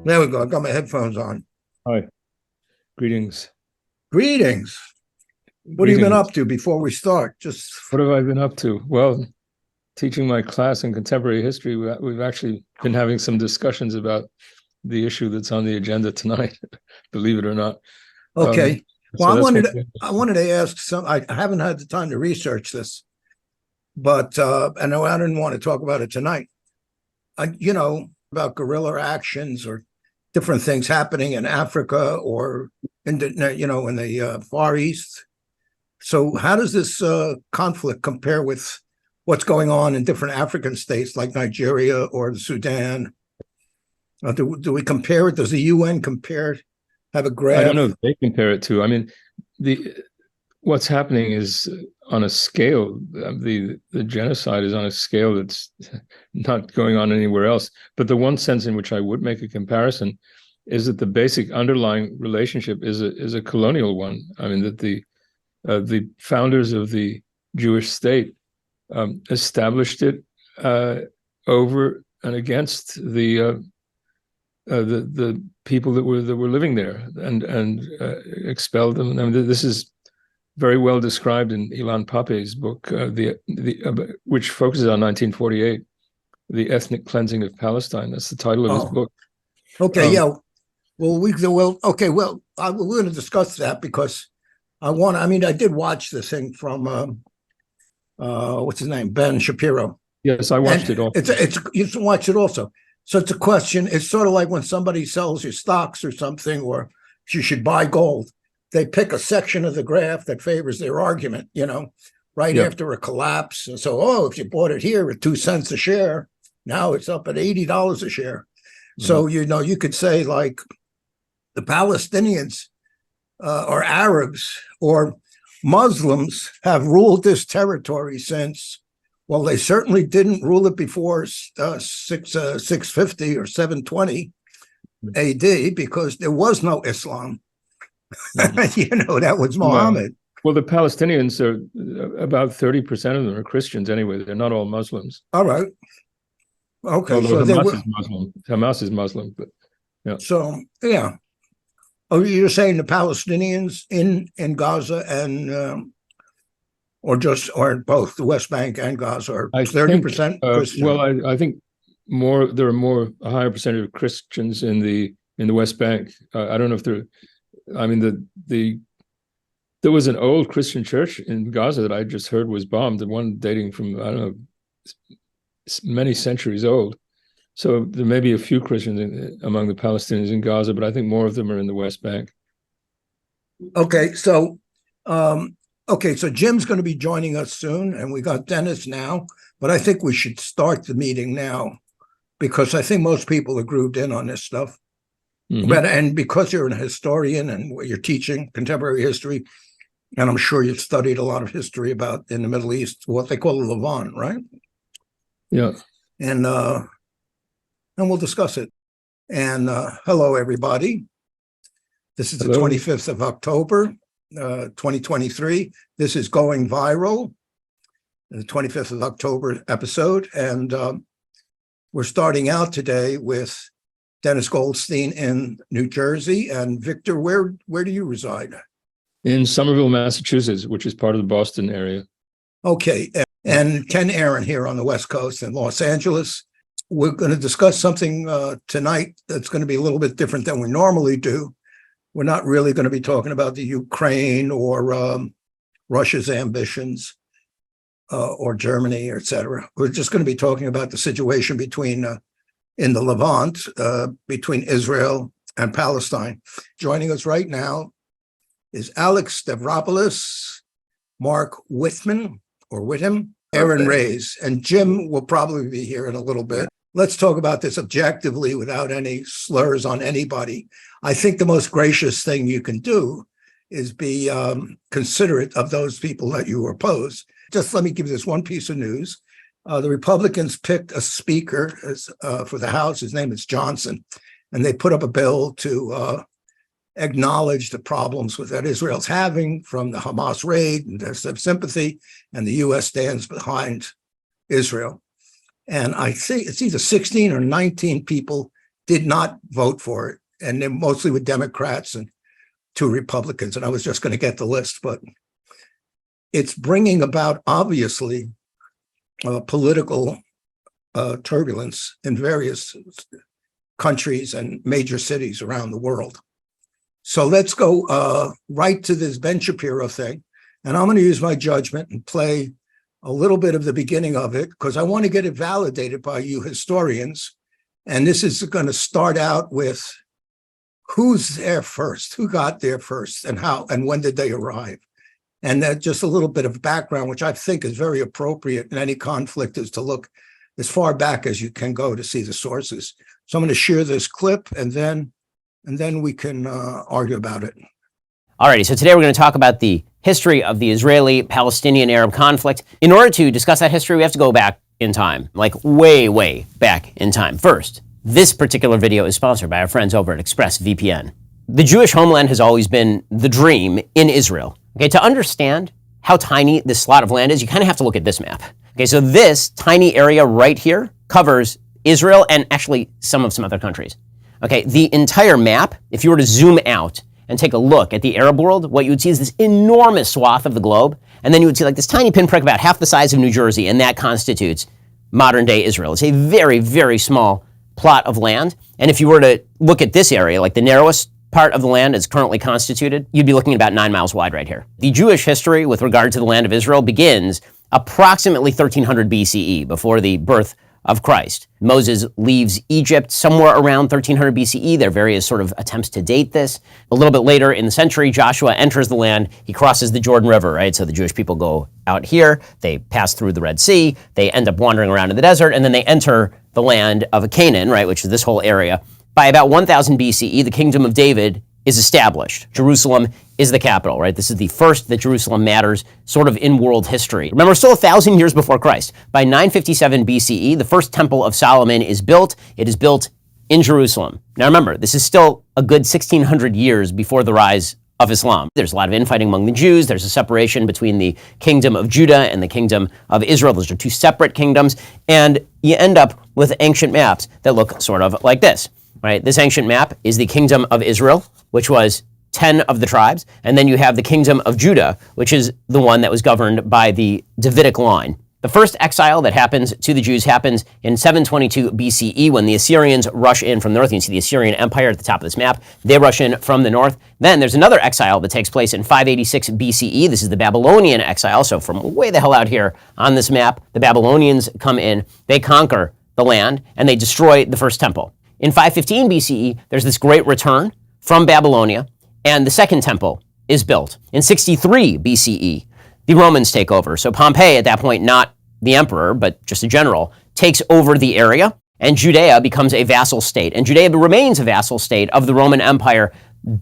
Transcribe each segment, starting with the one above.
There we go. I got my headphones on. Hi, greetings. Greetings. What have you been Greetings. up to before we start? Just What have I been up to? Well, teaching my class in contemporary history, we've actually been having some discussions about the issue that's on the agenda tonight, believe it or not. okay. Well, So that's what I wanted to ask some. I haven't had the time to research this, but I know I didn't want to talk about it tonight. About guerrilla actions or different things happening in Africa or in the Far East. So, how does this conflict compare with what's going on in different African states like Nigeria or the Sudan? Do we compare it? Does the UN compare? Have a I don't know graph? if they compare it to. I mean, the what's happening is on a scale. The genocide is on a scale that's not going on anywhere else. But the one sense in which I would make a comparison is that the basic underlying relationship is a colonial one. I mean that the founders of the Jewish state established it over and against the people that were living there and expelled them. I mean, this is very well described in Ilan Pappé's book, which focuses on 1948, the ethnic cleansing of Palestine. That's the title of his book. Okay, yeah. Okay. Well, we're going to discuss that because I mean, I did watch the thing from what's his name, Ben Shapiro. Yes, I watched it all. You watch it also. So it's a question. It's sort of like when somebody sells you stocks or something, or you should buy gold. They pick a section of the graph that favors their argument, right after a collapse. And so, if you bought it here at 2 cents a share, now it's up at $80 a share. Mm-hmm. So, you could say like the Palestinians or Arabs or Muslims have ruled this territory since, well, they certainly didn't rule it before 650 or 720 AD because there was no Islam. That was Muhammad. Well, the Palestinians are about 30% of them are Christians anyway. They're not all Muslims. All right. Okay. Although Hamas is Muslim. Hamas is Muslim, but yeah. So, yeah. Oh, you're saying the Palestinians in Gaza and or both the West Bank and Gaza are 30% Christian? Well, I think there are a higher percentage of Christians in the West Bank. I don't know if I mean, there was an old Christian church in Gaza that I just heard was bombed, the one dating from, I don't know, many centuries old. So there may be a few Christians among the Palestinians in Gaza, but I think more of them are in the West Bank. Okay, so Jim's going to be joining us soon, and we got Dennis now, but I think we should start the meeting now because I think most people are grooved in on this stuff. Mm-hmm. And because you're an historian and you're teaching contemporary history, and I'm sure you've studied a lot of history about in the Middle East, what they call the Levant, right? Yeah. And we'll discuss it. And hello, everybody. This is the 25th of October, 2023. This is Going Viral, the 25th of October episode. And we're starting out today with Dennis Goldstein in New Jersey. And Victor, where do you reside? In Somerville, Massachusetts, which is part of the Boston area. Okay. And Ken Aaron here on the West Coast in Los Angeles. We're going to discuss something tonight that's going to be a little bit different than we normally do. We're not really going to be talking about the Ukraine or Russia's ambitions or Germany, et cetera. We're just going to be talking about the situation in the Levant, between Israel and Palestine. Joining us right now is Alex Stavropoulos, Mark Whitman, Aaron Reyes, and Jim will probably be here in a little bit. Let's talk about this objectively without any slurs on anybody. I think the most gracious thing you can do is be considerate of those people that you oppose. Just let me give you this one piece of news. The Republicans picked a speaker for the House. His name is Johnson, and they put up a bill to acknowledge the problems that Israel's having from the Hamas raid and their sympathy, and the U.S. stands behind Israel. And I think it's either 16 or 19 people did not vote for it, and they're mostly with Democrats and 2 Republicans. And I was just going to get the list, but it's bringing about, obviously, political turbulence in various countries and major cities around the world. So let's go right to this Ben Shapiro thing. And I'm going to use my judgment and play a little bit of the beginning of it, because I want to get it validated by you historians. And this is going to start out with who's there first, who got there first, and how, and when did they arrive? And that just a little bit of background, which I think is very appropriate in any conflict, is to look as far back as you can go to see the sources. So I'm going to share this clip, and then we can argue about it. Alrighty, so today we're going to talk about the history of the Israeli-Palestinian-Arab conflict. In order to discuss that history, we have to go back in time, like way, way back in time. First, this particular video is sponsored by our friends over at ExpressVPN. The Jewish homeland has always been the dream in Israel. Okay, to understand how tiny this slot of land is, you kind of have to look at this map. Okay, so this tiny area right here covers Israel and actually some other countries. Okay, the entire map, if you were to zoom out and take a look at the Arab world, what you would see is this enormous swath of the globe, and then you would see like this tiny pinprick about half the size of New Jersey, and that constitutes modern-day Israel. It's a very, very small plot of land, and if you were to look at this area, like the narrowest part of the land is currently constituted, you'd be looking at about 9 miles wide right here. The Jewish history with regard to the land of Israel begins approximately 1300 BCE, before the birth of Christ. Moses leaves Egypt somewhere around 1300 BCE. There are various sort of attempts to date this. A little bit later in the century, Joshua enters the land. He crosses the Jordan River, right? So the Jewish people go out here, they pass through the Red Sea, they end up wandering around in the desert, and then they enter the land of Canaan, right, which is this whole area. By about 1000 BCE, the kingdom of David is established. Jerusalem is the capital, right? This is the first that Jerusalem matters sort of in world history. Remember, we're still 1,000 years before Christ. By 957 BCE, the first temple of Solomon is built. It is built in Jerusalem. Now remember, this is still a good 1,600 years before the rise of Islam. There's a lot of infighting among the Jews. There's a separation between the kingdom of Judah and the kingdom of Israel. Those are 2 separate kingdoms. And you end up with ancient maps that look sort of like this, right? This ancient map is the kingdom of Israel, which was 10 of the tribes, and then you have the kingdom of Judah, which is the one that was governed by the Davidic line. The first exile that happens to the Jews happens in 722 BCE when the Assyrians rush in from the north. You can see the Assyrian Empire at the top of this map. They rush in from the north. Then there's another exile that takes place in 586 BCE. This is the Babylonian exile. So from way the hell out here on this map, the Babylonians come in, they conquer the land, and they destroy the first temple. In 515 BCE, there's this great return from Babylonia, and the second temple is built. In 63 BCE, the Romans take over. So Pompey, at that point, not the emperor, but just a general, takes over the area, and Judea becomes a vassal state. And Judea remains a vassal state of the Roman Empire,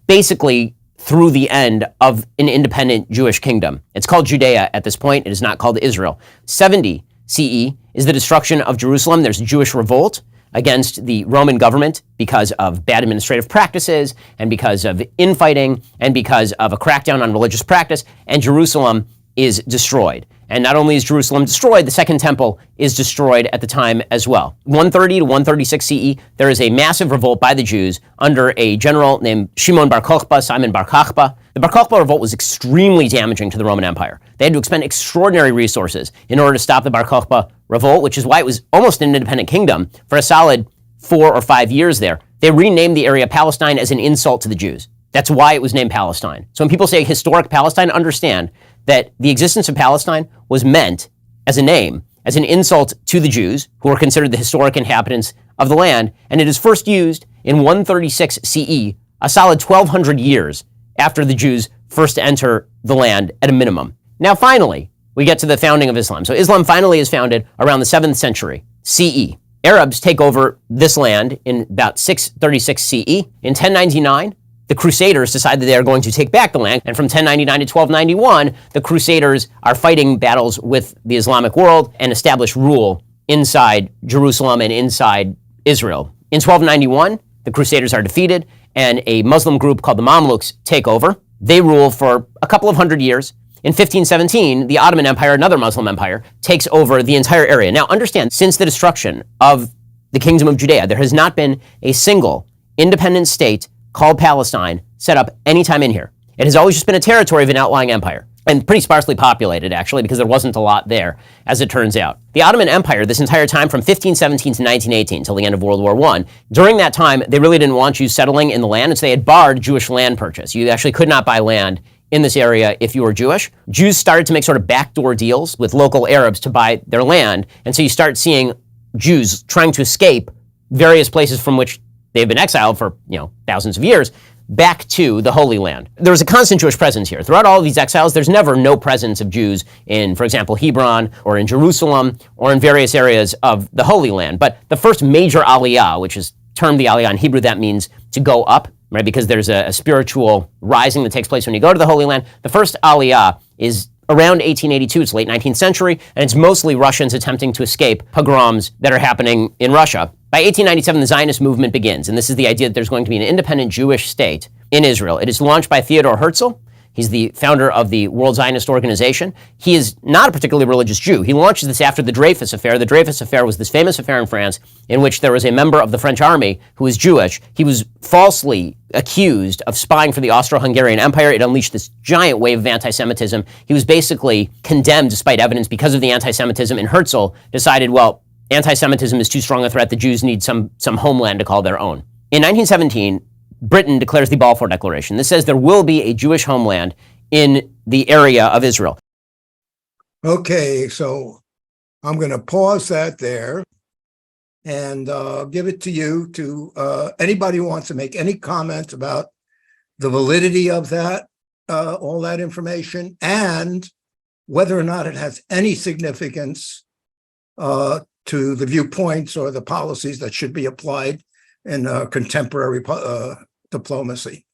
basically through the end of an independent Jewish kingdom. It's called Judea at this point. It is not called Israel. 70 CE is the destruction of Jerusalem. There's a Jewish revolt against the Roman government because of bad administrative practices and because of infighting and because of a crackdown on religious practice, and Jerusalem is destroyed. And not only is Jerusalem destroyed, the second temple is destroyed at the time as well. 130 to 136 CE, there is a massive revolt by the Jews under a general named Simon Bar Kokhba. The Bar Kokhba revolt was extremely damaging to the Roman Empire. They had to expend extraordinary resources in order to stop the Bar Kokhba revolt, which is why it was almost an independent kingdom for a solid 4 or 5 years there. They renamed the area Palestine as an insult to the Jews. That's why it was named Palestine. So when people say historic Palestine, understand that the existence of Palestine was meant as a name, as an insult to the Jews, who were considered the historic inhabitants of the land, and it is first used in 136 CE, a solid 1,200 years after the Jews first enter the land at a minimum. Now finally, we get to the founding of Islam. So Islam finally is founded around the 7th century CE. Arabs take over this land in about 636 CE. In 1099, the Crusaders decide that they are going to take back the land, and from 1099 to 1291, the Crusaders are fighting battles with the Islamic world and establish rule inside Jerusalem and inside Israel. In 1291, the Crusaders are defeated, and a Muslim group called the Mamluks take over. They rule for a couple of hundred years. In 1517, the Ottoman Empire, another Muslim empire, takes over the entire area. Now understand, since the destruction of the Kingdom of Judea. There has not been a single independent state called Palestine set up anytime in here. It has always just been a territory of an outlying empire, and pretty sparsely populated, actually, because there wasn't a lot there, as it turns out. The Ottoman Empire, this entire time from 1517 to 1918, till the end of World War I, during that time, they really didn't want Jews settling in the land, and so they had barred Jewish land purchase. You actually could not buy land in this area if you were Jewish. Jews started to make sort of backdoor deals with local Arabs to buy their land, and so you start seeing Jews trying to escape various places from which they've been exiled for, thousands of years, back to the Holy Land. There was a constant Jewish presence here. Throughout all of these exiles, there's never no presence of Jews in, for example, Hebron or in Jerusalem or in various areas of the Holy Land. But the first major aliyah, which is termed the aliyah in Hebrew, that means to go up, right? Because there's a spiritual rising that takes place when you go to the Holy Land. The first aliyah is around 1882, it's late 19th century, and it's mostly Russians attempting to escape pogroms that are happening in Russia. By 1897, the Zionist movement begins, and this is the idea that there's going to be an independent Jewish state in Israel. It is launched by Theodor Herzl. He's the founder of the World Zionist Organization. He is not a particularly religious Jew. He launches this after the Dreyfus Affair. The Dreyfus Affair was this famous affair in France in which there was a member of the French army who was Jewish. He was falsely accused of spying for the Austro-Hungarian Empire. It unleashed this giant wave of anti-Semitism. He was basically condemned despite evidence because of the anti-Semitism, and Herzl decided, well, anti-Semitism is too strong a threat. The Jews need some homeland to call their own. In 1917, Britain declares the Balfour Declaration. This says there will be a Jewish homeland in the area of Israel. Okay, so I'm going to pause that there and give it to you to anybody who wants to make any comment about the validity of that, all that information, and whether or not it has any significance to the viewpoints or the policies that should be applied in contemporary diplomacy.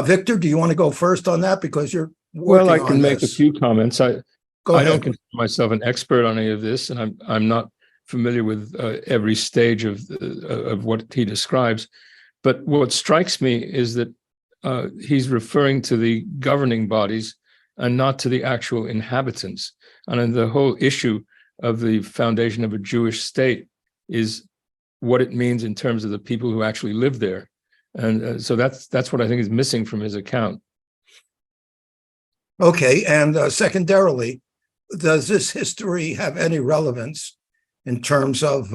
Victor, do you want to go first on that? Because you're working Well, I can on make this. a few comments. Go I ahead. don't consider myself an expert on any of this, and I'm not familiar with every stage of what he describes. But what strikes me is that he's referring to the governing bodies and not to the actual inhabitants. And then the whole issue of the foundation of a Jewish state is what it means in terms of the people who actually live there. And so that's what I think is missing from his account. Okay, and secondarily, does this history have any relevance in terms of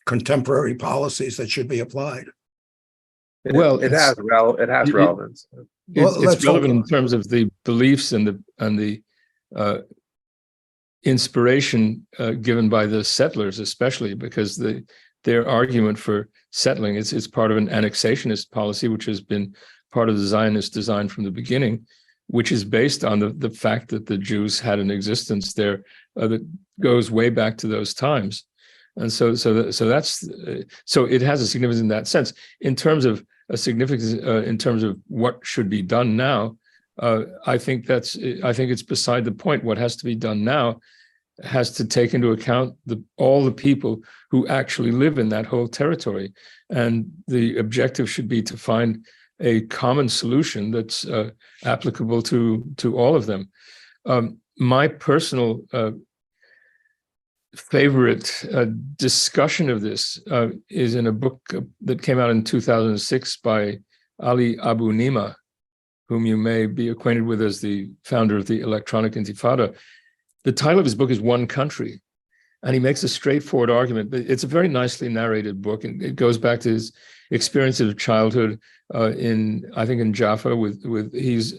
contemporary policies that should be applied? Well, it has relevance. It's relevant in terms of the beliefs and the inspiration given by the settlers, especially because their argument for settling is part of an annexationist policy, which has been part of the Zionist design from the beginning, which is based on the fact that the Jews had an existence there that goes way back to those times, and so it has a significance in that sense. In terms of a significance, in terms of what should be done now, I think it's beside the point. What has to be done now has to take into account all the people who actually live in that whole territory, and the objective should be to find a common solution that's applicable to all of them. My personal favorite discussion of this is in a book that came out in 2006 by Ali Abu Nima, whom you may be acquainted with as the founder of the Electronic Intifada. The title of his book is One Country, and he makes a straightforward argument. It's a very nicely narrated book, and it goes back to his experiences of childhood in Jaffa with he's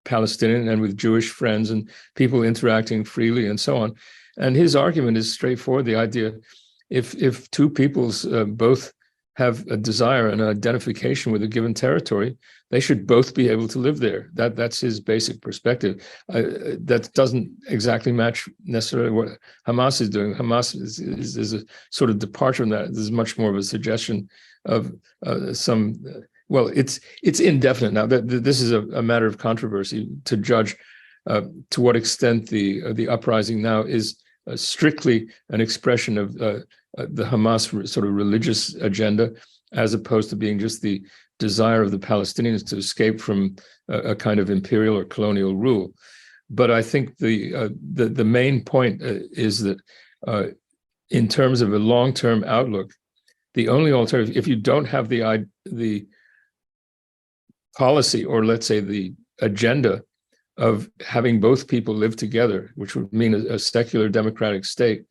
Palestinian and with Jewish friends and people interacting freely and so on. And his argument is straightforward. The idea, if two peoples both have a desire and an identification with a given territory, they should both be able to live there. That's his basic perspective. That doesn't exactly match necessarily what Hamas is doing. Hamas is a sort of departure from that. This is much more of a suggestion of well, it's indefinite now. This is a matter of controversy to judge to what extent the uprising now is strictly an expression of the Hamas sort of religious agenda, as opposed to being just the desire of the Palestinians to escape from a kind of imperial or colonial rule. But I think the main point is that in terms of a long-term outlook, the only alternative, if you don't have the policy, or let's say the agenda of having both people live together, which would mean a secular democratic state,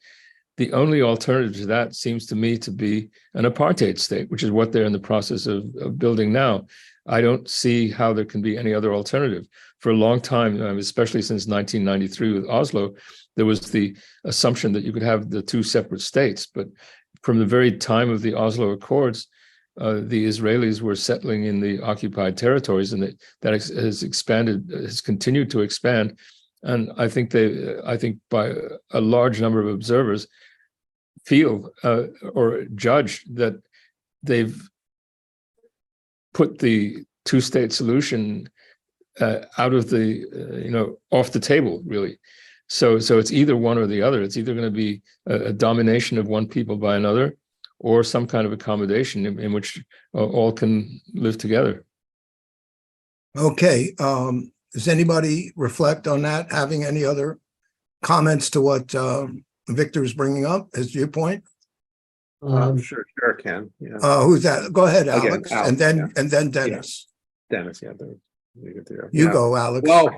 the only alternative to that seems to me to be an apartheid state, which is what they're in the process of building now. I don't see how there can be any other alternative. For a long time, especially since 1993 with Oslo, there was the assumption that you could have the two separate states. But from the very time of the Oslo Accords, the Israelis were settling in the occupied territories, and that has expanded, has continued to expand. And I think by a large number of observers feel or judge that they've put the two-state solution out of the, off the table, really. So it's either one or the other. It's either going to be a domination of one people by another, or some kind of accommodation in which all can live together. Okay. Does anybody reflect on that? Having any other comments to what Victor is bringing up, his viewpoint? Sure, Ken. Yeah. Who's that? Go ahead, Again, Alex, Alex, and then Dennis. Dennis, yeah. You go, Alex. Well,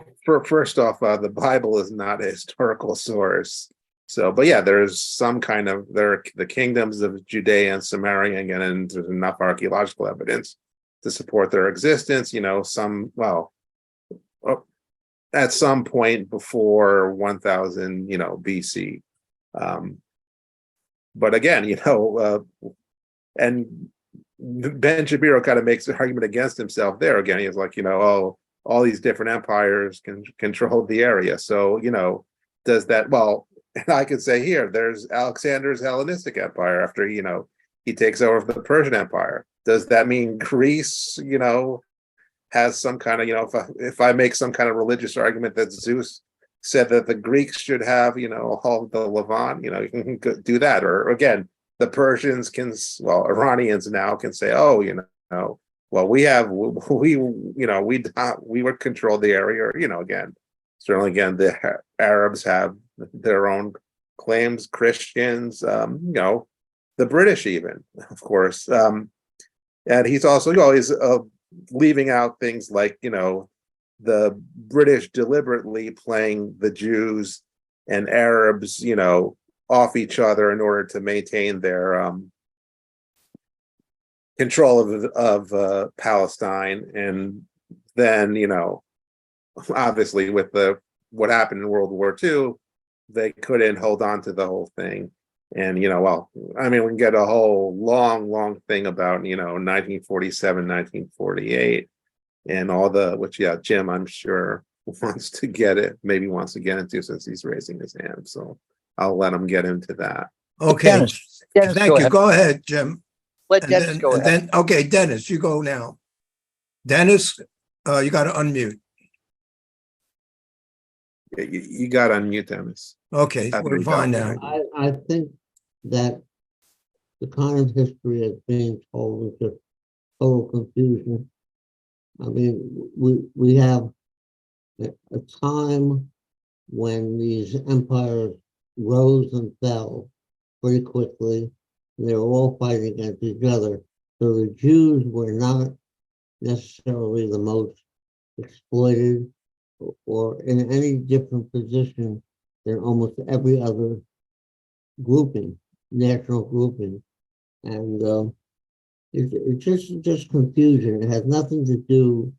first off, the Bible is not a historical source. So, but yeah, there's some kind of, there are the kingdoms of Judea and Samaria again, and there's enough archaeological evidence to support their existence. At some point before 1000, BC. But again, and Ben Shapiro kind of makes an argument against himself there. Again, he's like, all these different empires can control the area. So, does that, well, and I could say here, there's Alexander's Hellenistic Empire after, he takes over the Persian Empire. Does that mean Greece, has some kind of, if I make some kind of religious argument that Zeus said that the Greeks should have, all the Levant, you can do that. Or again, the Persians Iranians now can say, well, we would control the area, or, again, certainly, again, the Arabs have their own claims, Christians, the British even, of course. And he's also always leaving out things like, the British deliberately playing the Jews and Arabs, off each other in order to maintain their control of Palestine. And then, obviously with what happened in World War II, they couldn't hold on to the whole thing. And, we can get a whole long thing about, 1947, 1948 and all which Jim, I'm sure wants to get into since he's raising his hand. So I'll let him get into that. Okay. Dennis, Thank you. Go ahead, Jim. Let Dennis go ahead. Okay, Dennis, you go now. Dennis, you got to unmute. You got to unmute, Dennis. Okay, we're fine now. I think that the kind of history that's being told is just total confusion. We have a time when these empires rose and fell pretty quickly. They were all fighting against each other. So the Jews were not necessarily the most exploited or in any different position than almost every other grouping, national grouping. And it's just confusion. It has nothing to do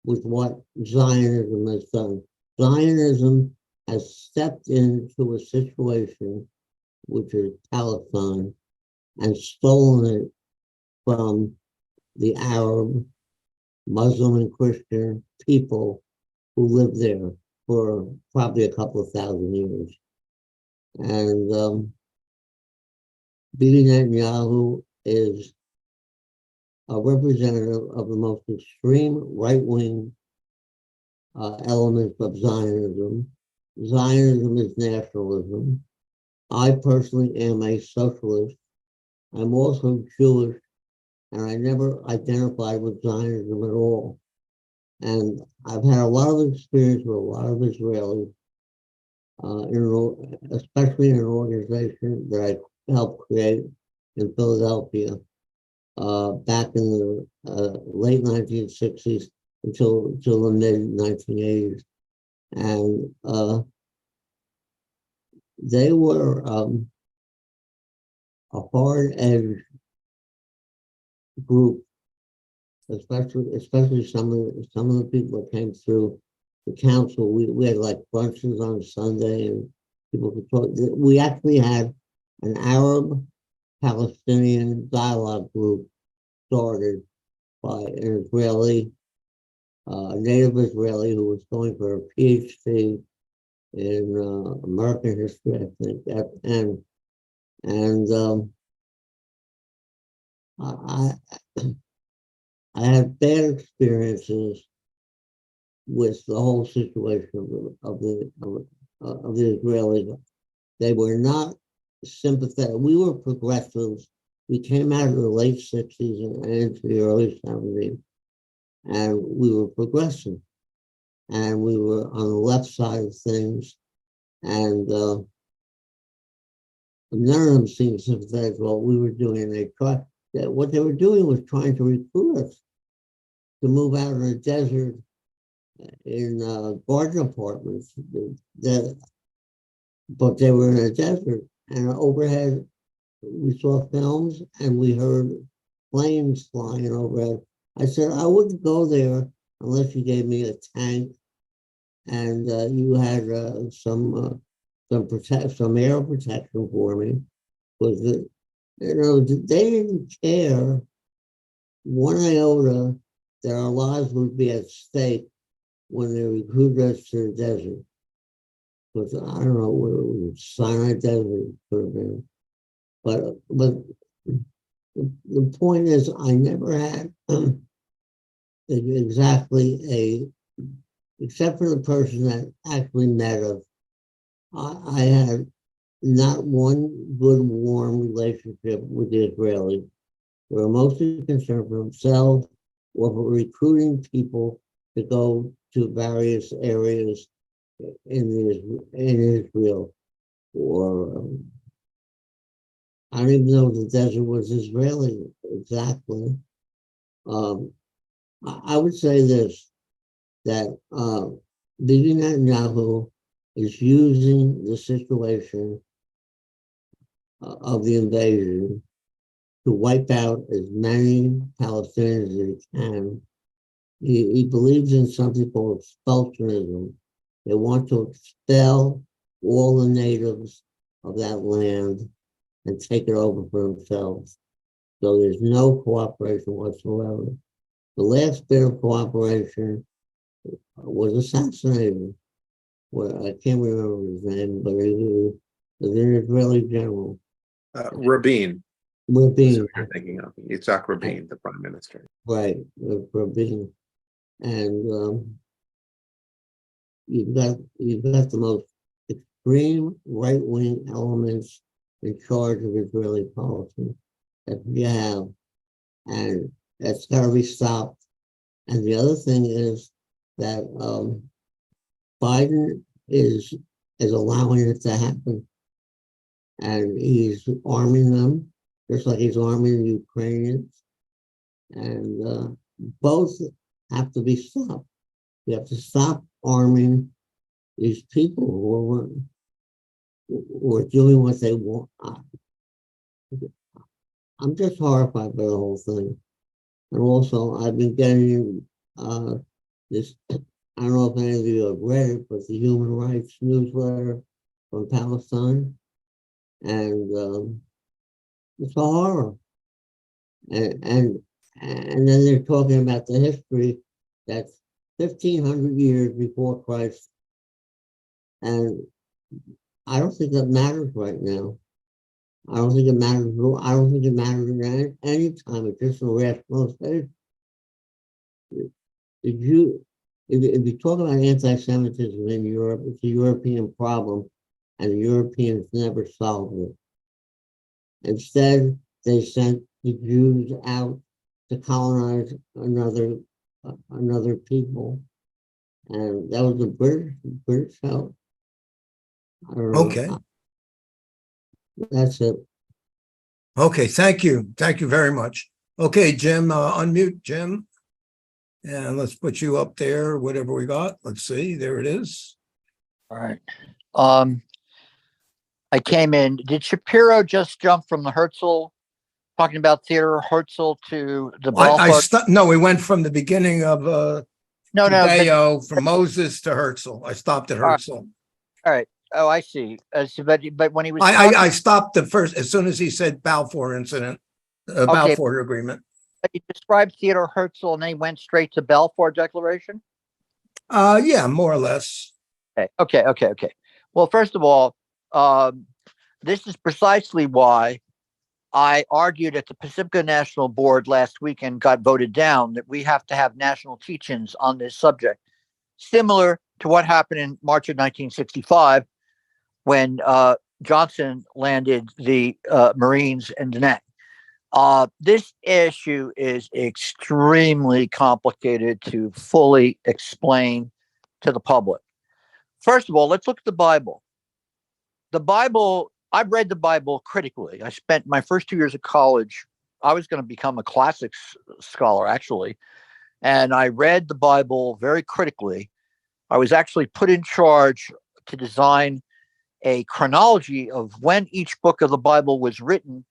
with what Zionism has done. Zionism has stepped into a situation, which is Palestine, and stolen it from the Arab, Muslim, and Christian people who lived there for probably a couple of thousand years. And Bibi Netanyahu is a representative of the most extreme right-wing elements of Zionism. Zionism is nationalism. I personally am a socialist. I'm also Jewish, and I never identified with Zionism at all. And I've had a lot of experience with a lot of Israelis, especially in an organization that I helped create in Philadelphia back in the late 1960s until the mid 1980s. And they were a hard edge group, especially some of the people that came through the council. We had like brunches on Sunday, and people could talk. We actually had an Arab Palestinian dialogue group started by an Israeli, native Israeli who was going for a PhD in American history, I think, at Penn. And I I had bad experiences with the whole situation of the Israelis. They were not sympathetic. We were progressives. We came out in the late 60s and into the early 70s, and we were progressive. And we were on the left side of things. And none of them seemed sympathetic to what we were doing. And what they were doing was trying to recruit us to move out in the desert in garden apartments. But they were in a desert, and overhead we saw films and we heard planes flying overhead. I said, I wouldn't go there unless you gave me a tank and you had some air protection for me. Because they didn't care one iota that our lives would be at stake when they recruited us to the desert. Because I don't know what it was, Sinai Desert could have been. But the point is, I never had exactly except for the person that actually met us, I had not one good, warm relationship with the Israelis. They were mostly concerned for themselves or for recruiting people to go to various areas in Israel. Or I don't even know if the desert was Israeli exactly. I would say this, that Bibi Netanyahu is using the situation of the invasion to wipe out as many Palestinians as he can. He believes in something called expulsionism. They want to expel all the natives of that land and take it over for themselves. So there's no cooperation whatsoever. The last bit of cooperation was assassinated. Well, I can't remember his name, but he was an Israeli general. Rabin. Rabin. You're thinking of Yitzhak Rabin, the prime minister. Right, Rabin. And you've got the most extreme right-wing elements in charge of Israeli policy that you have, and that's got to be stopped. And the other thing is that Biden is allowing it to happen, and he's arming them just like he's arming the Ukrainians, and both have to be stopped. You have to stop arming these people who are doing what they want. I'm just horrified by the whole thing. And also, I've been getting this, I don't know if any of you have read it, but the Human Rights newsletter from Palestine. And it's a horror. And then they're talking about the history that's 1,500 years before Christ. And I don't think that matters right now. I don't think it matters. I don't think it matters at any time. It's just a rationalization. If you talk about anti-Semitism in Europe, it's a European problem, and the Europeans never solved it. Instead, they sent the Jews out to colonize another people, and that was the British help. I don't know. Okay. That's it. Okay, thank you. Thank you very much. Okay, Jim, unmute Jim. And let's put you up there, whatever we got. Let's see, there it is. All right. Um, I came in. Did Shapiro just jump from the Herzl, talking about Theodore Herzl, to the Balfour? No, we went from the beginning of No, no. Judeo, from Moses to Herzl. I stopped at Herzl. All right. Oh, I see. But when he was I stopped the first, as soon as he said Balfour incident, Balfour agreement. he described Theodore Herzl and then he went straight to Balfour Declaration? Yeah, more or less. Okay. Well, first of all, this is precisely why I argued at the Pacifica National Board last week and got voted down that we have to have national teach-ins on this subject, similar to what happened in March of 1965 when Johnson landed the Marines in Da Nang. This issue is extremely complicated to fully explain to the public. First of all, let's look at the Bible. The Bible, I've read the Bible critically. I spent my first 2 years of college. I was going to become a classics scholar, actually. And I read the Bible very critically. I was actually put in charge to design a chronology of when each book of the Bible was written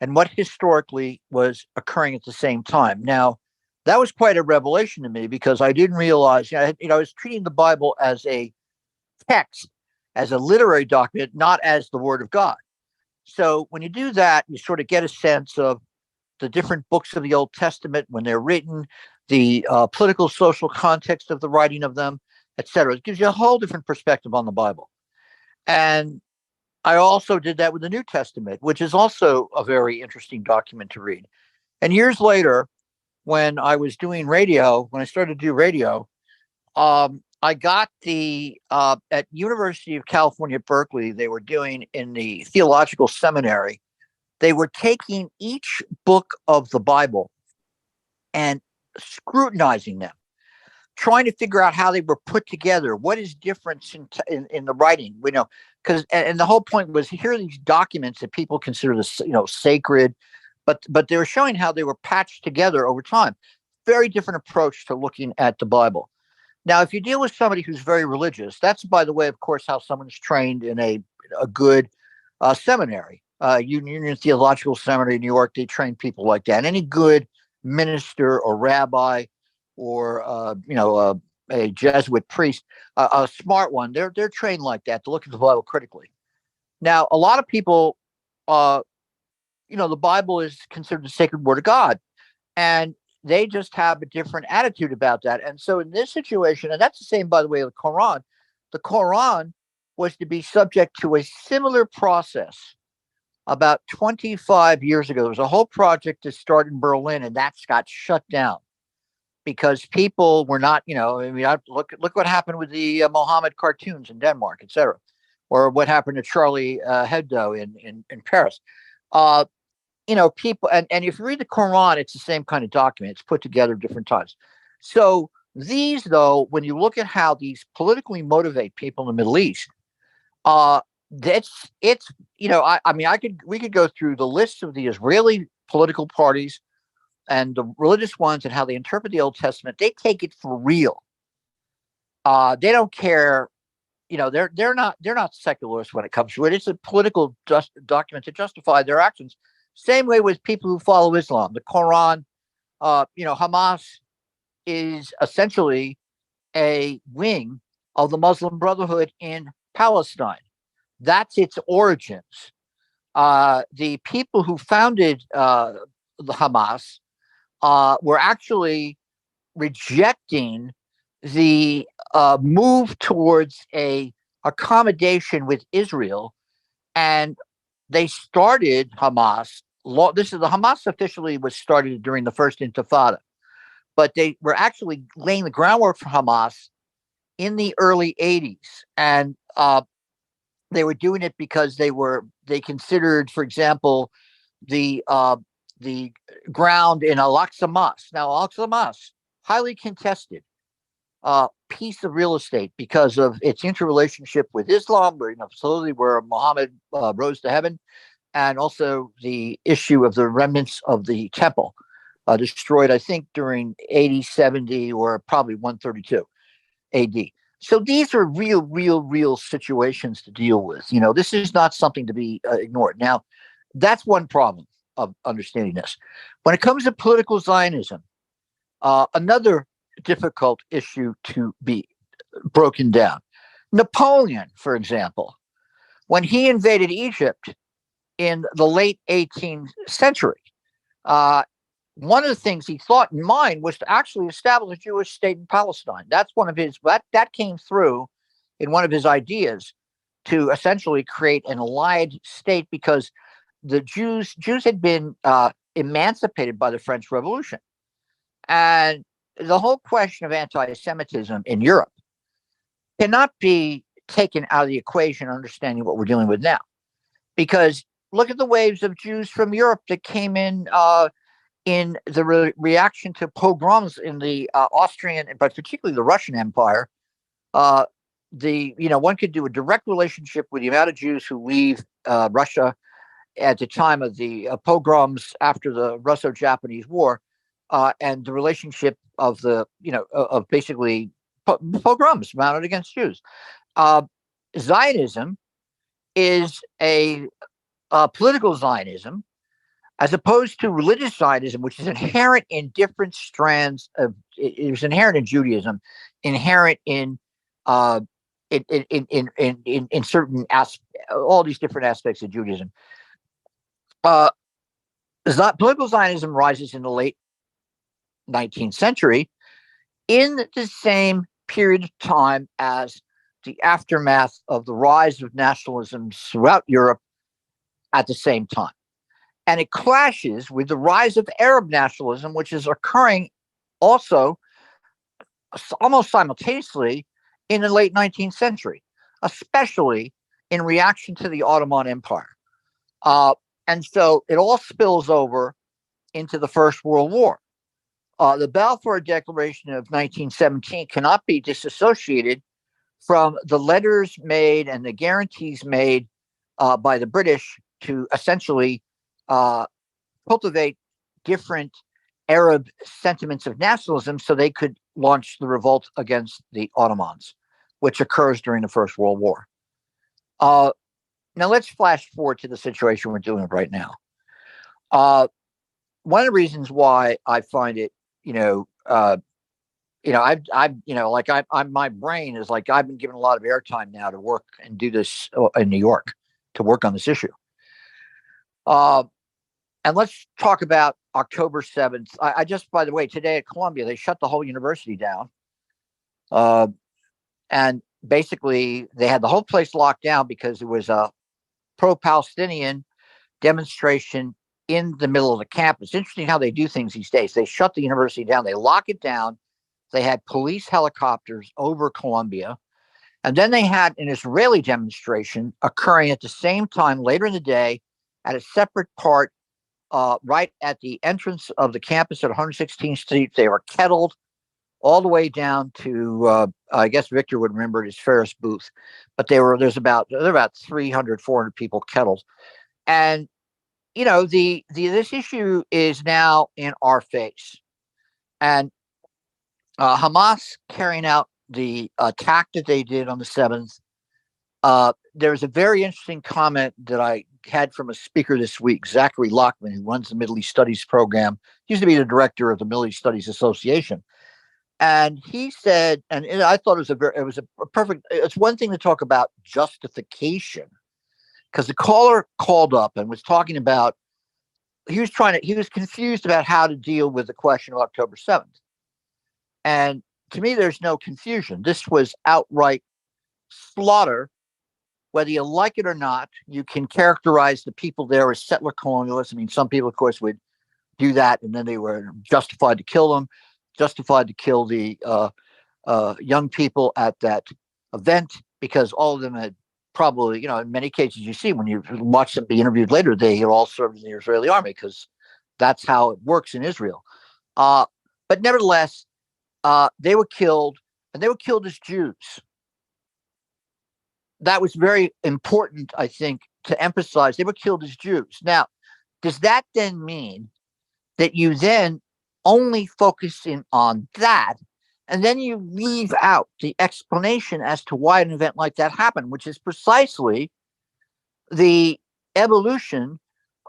and what historically was occurring at the same time. Now, that was quite a revelation to me because I didn't realize, I was treating the Bible as a text, as a literary document, not as the Word of God. So when you do that, you sort of get a sense of the different books of the Old Testament when they're written, the political, social context of the writing of them, etc. It gives you a whole different perspective on the Bible. And I also did that with the New Testament, which is also a very interesting document to read. And years later, when I was doing radio, when I started to do radio, I got at University of California, Berkeley, they were doing in the theological seminary, they were taking each book of the Bible and scrutinizing them, trying to figure out how they were put together. What is difference in the writing? Because and the whole point was, here are these documents that people consider sacred, but they were showing how they were patched together over time. Very different approach to looking at the Bible. Now, if you deal with somebody who's very religious, that's, by the way, of course, how someone's trained in a good seminary. Union Theological Seminary in New York, they train people like that. Any good minister or rabbi or a Jesuit priest, a smart one, they're trained like that to look at the Bible critically. Now, a lot of people, the Bible is considered the sacred word of God, and they just have a different attitude about that. And so in this situation, and that's the same, by the way, of the Quran was to be subject to a similar process about 25 years ago. There was a whole project to start in Berlin, and that's got shut down because people were not, look what happened with the Mohammed cartoons in Denmark, etc., or what happened to Charlie Hebdo in Paris. People, and if you read the Quran, it's the same kind of document. It's put together at different times. So these, though, when you look at how these politically motivate people in the Middle East, we could go through the list of the Israeli political parties and the religious ones and how they interpret the Old Testament. They take it for real. They don't care. They're not secularists when it comes to it. It's a political document to justify their actions. Same way with people who follow Islam. The Quran, Hamas is essentially a wing of the Muslim Brotherhood in Palestine. That's its origins. The people who founded the Hamas were actually rejecting the move towards a accommodation with Israel, and they started Hamas. The Hamas officially was started during the first Intifada, but they were actually laying the groundwork for Hamas in the early 80s. And they were doing it because they considered, for example, the ground in Al-Aqsa Mosque. Now, Al-Aqsa Mosque, highly contested piece of real estate because of its interrelationship with Islam, where Muhammad rose to heaven. and also the issue of the remnants of the temple destroyed, I think, during 80, 70, or probably 132 AD. So these are real situations to deal with. This is not something to be ignored. Now, that's one problem of understanding this. When it comes to political Zionism, another difficult issue to be broken down. Napoleon, for example, when he invaded Egypt in the late 18th century, one of the things he thought in mind was to actually establish a Jewish state in Palestine. That's one of his, that came through in one of his ideas to essentially create an allied state, because the Jews had been emancipated by the French Revolution. And the whole question of anti-Semitism in Europe cannot be taken out of the equation, understanding what we're dealing with now. Because look at the waves of Jews from Europe that came in the reaction to pogroms in the Austrian, but particularly the Russian Empire. One could do a direct relationship with the amount of Jews who leave Russia at the time of the pogroms after the Russo-Japanese War, and the relationship of of basically pogroms mounted against Jews. Zionism is a political Zionism, as opposed to religious Zionism, which is inherent in different strands of. It is inherent in Judaism, inherent in certain all these different aspects of Judaism. Political Zionism rises in the late 19th century, in the same period of time as the aftermath of the rise of nationalism throughout Europe at the same time. And it clashes with the rise of Arab nationalism, which is occurring also almost simultaneously in the late 19th century, especially in reaction to the Ottoman Empire. And so it all spills over into the First World War. The Balfour Declaration of 1917 cannot be disassociated from the letters made and the guarantees made by the British to essentially cultivate different Arab sentiments of nationalism so they could launch the revolt against the Ottomans, which occurs during the First World War. Now let's flash forward to the situation we're dealing with right now. One of the reasons why I find it, my brain is like, I've been given a lot of airtime now to work and do this in New York, to work on this issue. And let's talk about October 7th. I just, by the way, today at Columbia, they shut the whole university down. And basically they had the whole place locked down because it was a pro-Palestinian demonstration in the middle of the campus. Interesting how they do things these days. They shut the university down. They lock it down. They had police helicopters over Columbia. And then they had an Israeli demonstration occurring at the same time later in the day at a separate part, right at the entrance of the campus at 116th Street. They were kettled all the way down to, I guess Victor would remember it as Ferris Booth, but there are about 300, 400 people kettled. And, this issue is now in our face. And Hamas carrying out the attack that they did on the 7th. There's a very interesting comment that I had from a speaker this week, Zachary Lockman, who runs the Middle East Studies program. He used to be the director of the Middle East Studies Association. And he said, and I thought it was a perfect, it's one thing to talk about justification, because the caller called up and was talking about, he was confused about how to deal with the question of October 7th. And to me, there's no confusion. This was outright slaughter. Whether you like it or not, you can characterize the people there as settler colonialists. I mean, some people, of course, would do that, and then they were justified to kill them, justified to kill the young people at that event, because all of them had probably, in many cases, you see when you watch them be interviewed later, they had all served in the Israeli army, because that's how it works in Israel. But nevertheless, they were killed, and they were killed as Jews. that was very important, I think, to emphasize. They were killed as Jews. Now, does that then mean that you then only focus in on that, and then you leave out the explanation as to why an event like that happened, which is precisely the evolution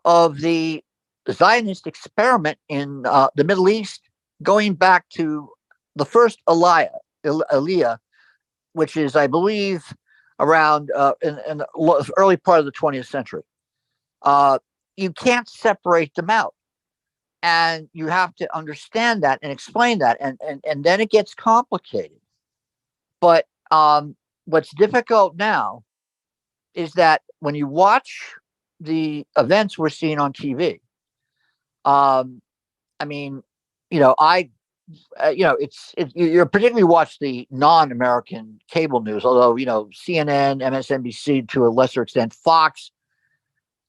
of the Zionist experiment in the Middle East, going back to the first Aliyah, which is, I believe, around in the early part of the 20th century. You can't separate them out. And you have to understand that and explain that. And then it gets complicated. But what's difficult now is that when you watch the events we're seeing on TV, I mean, you're particularly watch the non-American cable news, although, CNN, MSNBC, to a lesser extent, Fox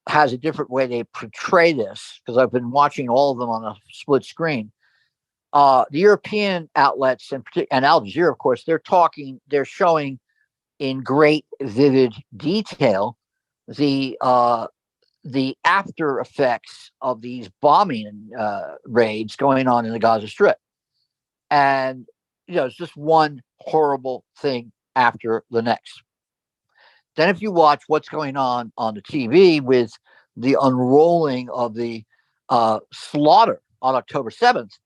has a different way they portray this, because I've been watching all of them on a split screen. The European outlets and Al Jazeera, of course, they're showing in great vivid detail the after effects of these bombing raids going on in the Gaza Strip. And, it's just one horrible thing after the next. Then if you watch what's going on the TV with the unrolling of the slaughter on October 7th,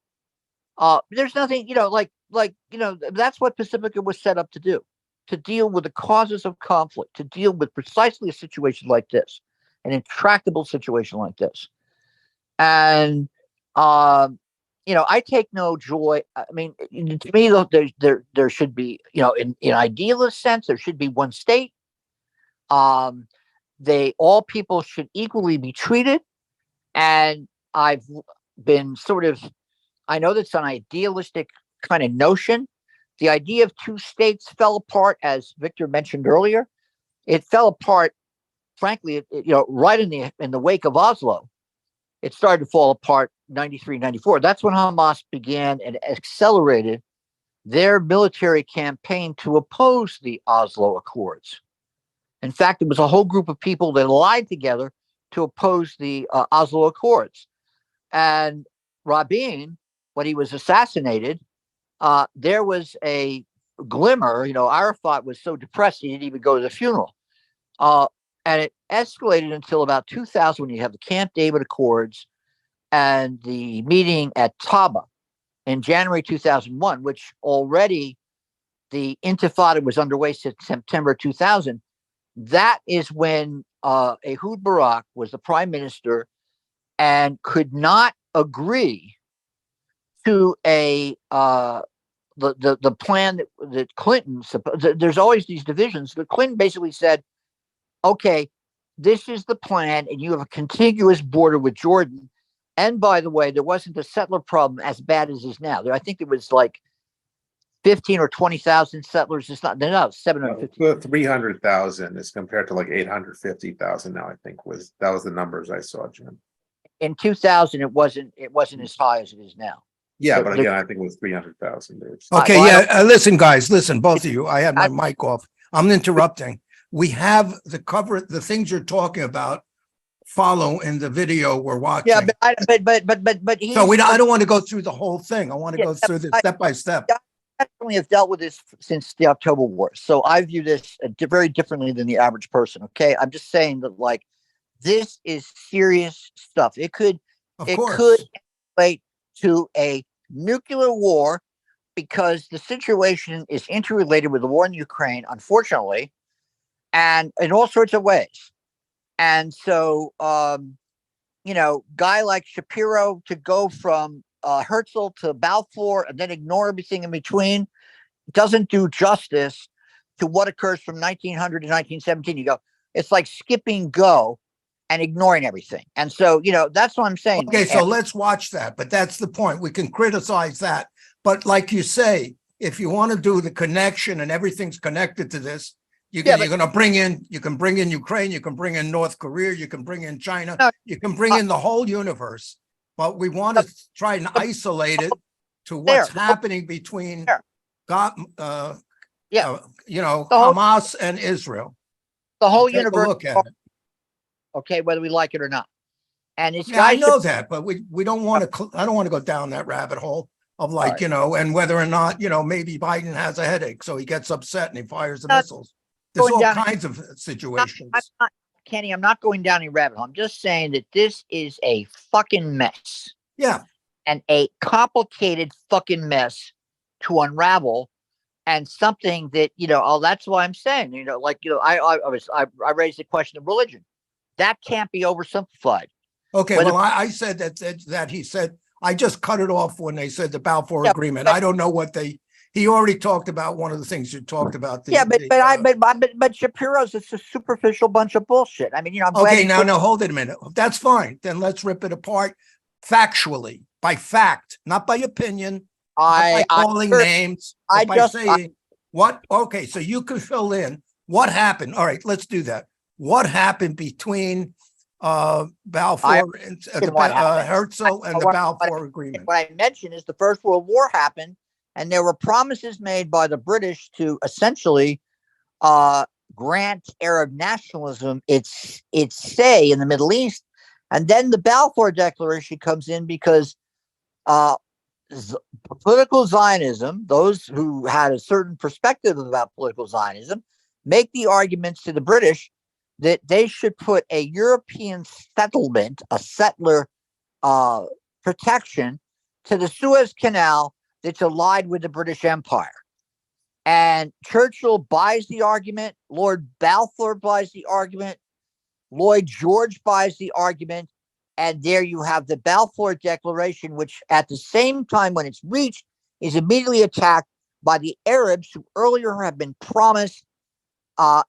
there's nothing, that's what Pacifica was set up to do, to deal with the causes of conflict, to deal with precisely a situation like this, an intractable situation like this. And, I take no joy. I mean, to me, there should be, in idealist sense, there should be one state. All people should equally be treated. And I've been I know that's an idealistic kind of notion. The idea of two states fell apart, as Victor mentioned earlier. It fell apart, frankly, right in the wake of Oslo. It started to fall apart 93, 94. That's when Hamas began and accelerated their military campaign to oppose the Oslo Accords. In fact, it was a whole group of people that allied together to oppose the Oslo Accords. And Rabin, when he was assassinated, there was a glimmer. Arafat was so depressed he didn't even go to the funeral. And it escalated until about 2000, when you have the Camp David Accords and the meeting at Taba in January 2001, which already the Intifada was underway since September 2000. That is when Ehud Barak was the prime minister and could not agree to the plan that Clinton. There's always these divisions. But Clinton basically said, "Okay, this is the plan, and you have a contiguous border with Jordan. And by the way, there wasn't a settler problem as bad as is now. I think it was like 15 or 20,000 settlers. It's not. They're not 750. 300,000 is compared to like 850,000 now. I think that was the numbers I saw, Jim. In 2000, it wasn't as high as it is now. Yeah, but again, I think it was 300,000. Okay, listen, guys, both of you. I had my mic off. I'm interrupting. We have the things you're talking about follow in the video we're watching. Yeah, but I don't want to go through the whole thing. I want to go through this step by step. I definitely have dealt with this since the October War, so I view this very differently than the average person. Okay, I'm just saying that this is serious stuff. It could escalate to a nuclear war, because the situation is interrelated with the war in Ukraine, unfortunately, and in all sorts of ways. And so, guy like Shapiro to go from Herzl to Balfour and then ignore everything in between doesn't do justice to what occurs from 1900 to 1917. It's like skipping go and ignoring everything. And so, that's what I'm saying. Okay, so let's watch that. But that's the point. We can criticize that. But like you say, if you want to do the connection and everything's connected to this, you're going to bring in Ukraine, you can bring in North Korea, you can bring in China, you can bring in the whole universe. But we want to try and isolate it to what's happening between Hamas and Israel. The whole Take a universe, look at it. okay, whether we like it or not. And this Yeah, I guy know that, but we don't want to, I don't want to go down that rabbit hole of like, right. you know, and whether or not, you know, maybe Biden has a headache, so he gets upset and he fires the Not missiles. There's going all down- kinds of I'm situations. not, Kenny, I'm not going down any rabbit hole. I'm just saying that this is a fucking mess Yeah, and a complicated fucking mess to unravel, and something that, you know, oh, that's why I'm saying, you know, like, you know, I raised the question of religion. That can't be oversimplified. okay, Whether- well, I said that he said, I just cut it off when they said the Balfour Yeah, Agreement. but- I don't know what he already talked about one of the things you talked about. But Shapiro's, it's a superficial bunch of bullshit. I mean, you know, I'm glad Okay, he now, put- no, hold it a minute. That's fine. Then let's rip it apart factually, by fact, not by opinion, not by calling names, but by saying what. Okay, so you can fill in what happened. All right, let's do that. What happened between Balfour and Herzl and the Balfour Agreement? What I mentioned is the First World War happened, and there were promises made by the British to essentially grant Arab nationalism its say in the Middle East. And then the Balfour Declaration comes in because political Zionism, those who had a certain perspective about political Zionism, make the arguments to the British that they should put a European settlement, a settler protection to the Suez Canal that's allied with the British Empire. And Churchill buys the argument. Lord Balfour buys the argument. Lloyd George buys the argument. And there you have the Balfour Declaration, which at the same time when it's reached is immediately attacked by the Arabs who earlier have been promised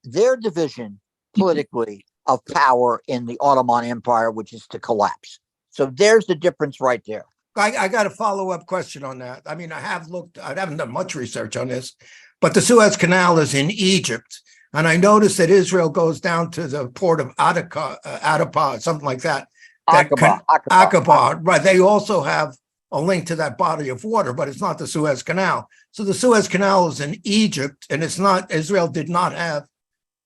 their division politically of power in the Ottoman Empire, which is to collapse. So there's the difference right there. I got a follow-up question on that. I mean, I haven't done much research on this, but the Suez Canal is in Egypt. And I noticed that Israel goes down to the port of Aqaba, something like that. Aqaba, right. They also have a link to that body of water, but it's not the Suez Canal. So the Suez Canal is in Egypt, and it's not, Israel did not have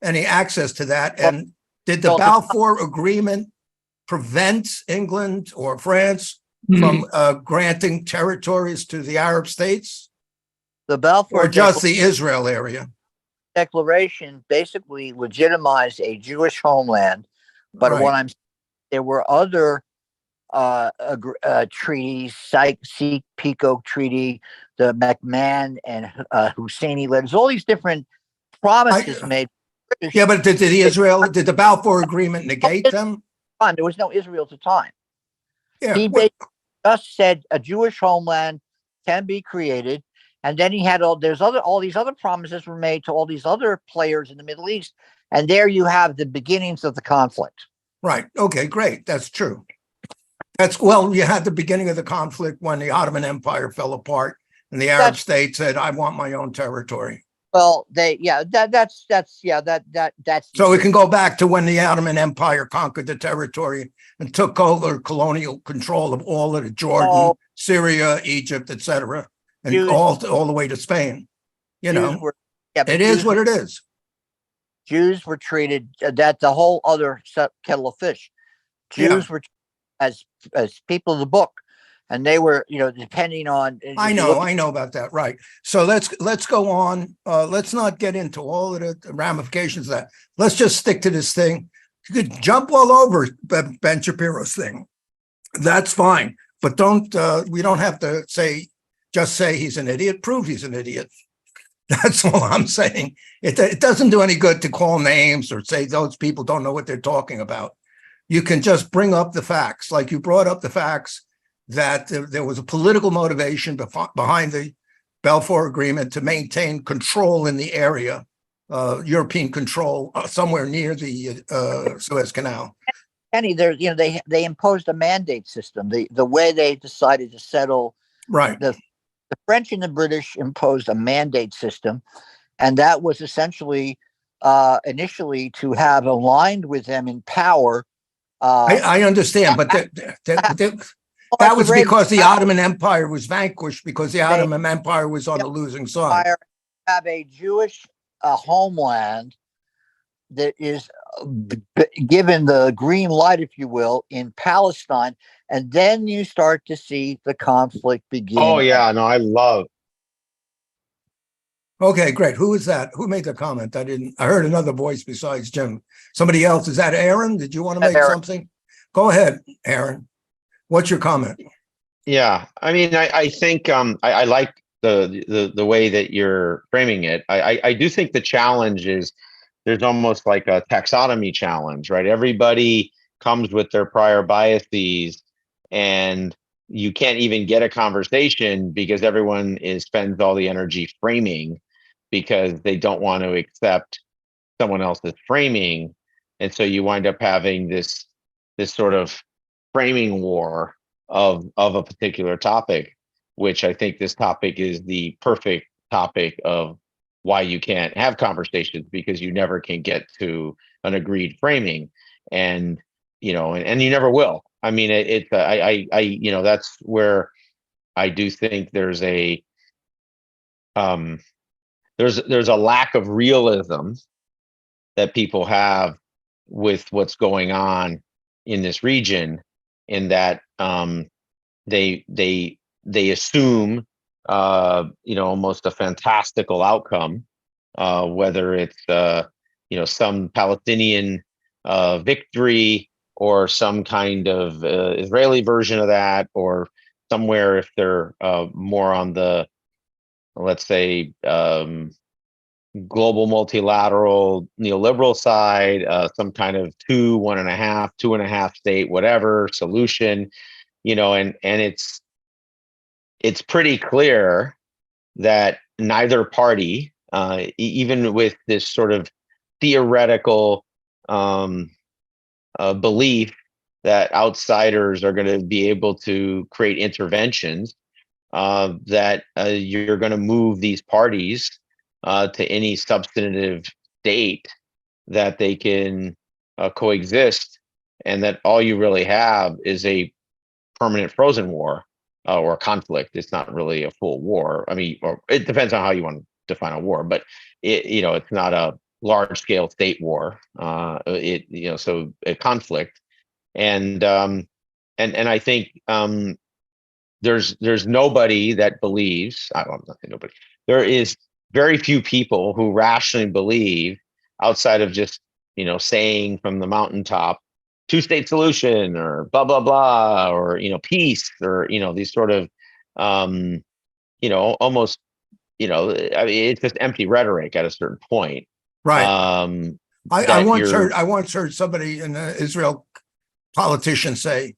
any access to that. And did the Balfour Agreement prevent England or France from granting territories to the Arab states? The Balfour or just the Israel area? Declaration basically legitimized a Jewish homeland, but Right. what I'm there were other treaties, Sykes-Picot Treaty, the McMahon and Husseini letters, all these different promises made. Yeah, but did the Balfour Agreement negate them? There was no Israel at the time. Yeah, He just said a Jewish homeland can be created, and then he had all these other promises were made to all these other players in the Middle East, and there you have the beginnings of the conflict. Right. Okay, great. That's true. You had the beginning of the conflict when the Ottoman Empire fell apart and the Arab states said, I want my own territory. Well, that's so we can go back to when the Ottoman Empire conquered the territory and took over colonial control of all of the Jordan, Syria, Egypt, etc., and all the way to Spain. You know, it is what it is. Jews were treated that the whole other kettle of fish. Jews were as people of the book, and they were, depending on. I know about that. Right. So let's go on. Let's not get into all of the ramifications of that. Let's just stick to this thing. You could jump all over Ben Shapiro's thing. That's fine, but we don't have to just say he's an idiot. Prove he's an idiot. That's all I'm saying. It doesn't do any good to call names or say those people don't know what they're talking about. You can just bring up the facts, like you brought up the facts that there was a political motivation behind the Balfour Agreement to maintain control in the area, European control somewhere near the Suez Canal. Kenny, they imposed a mandate system. The way they decided to settle, right. The French and the British imposed a mandate system, and that was essentially initially to have aligned with them in power. I understand, but that was because the Ottoman Empire was vanquished because the Ottoman Empire was on the losing side. Have a Jewish homeland that is given the green light, if you will, in Palestine, and then you start to see the conflict begin. Oh yeah, no, I love. Okay, great. Who is that? Who made the comment? I heard another voice besides Jim. Somebody else. Is that Aaron? Did you want to make Aaron. something? Go ahead, Aaron. What's your comment? Yeah, I mean, I think I like the way that you're framing it. I do think the challenge is there's almost like a taxonomy challenge, right? Everybody comes with their prior biases, and you can't even get a conversation because everyone spends all the energy framing because they don't want to accept someone else's framing, and so you wind up having this sort of framing war of a particular topic, which I think this topic is the perfect topic of why you can't have conversations, because you never can get to an agreed framing, and and you never will. I mean, that's where I do think there's a there's a lack of realism that people have with what's going on in this region, in that they assume almost a fantastical outcome, whether it's some Palestinian victory, or some kind of Israeli version of that, or somewhere, if they're more on the, let's say, global multilateral neoliberal side, some kind of 2.5 state whatever solution, and it's pretty clear that neither party, even with this sort of theoretical belief that outsiders are going to be able to create interventions, that you're going to move these parties to any substantive state that they can coexist, and that all you really have is a permanent frozen war, or conflict. It's not really a full war. I mean, or it depends on how you want to define a war, but it's not a large scale state war. So a conflict, and I think there's nobody that believes. I'm not saying nobody. There is very few people who rationally believe, outside of just saying from the mountaintop, two-state solution, or blah blah blah, or peace, or these sort of almost I mean, it's just empty rhetoric at a certain point. Right. I that once heard somebody in Israel, politician, say,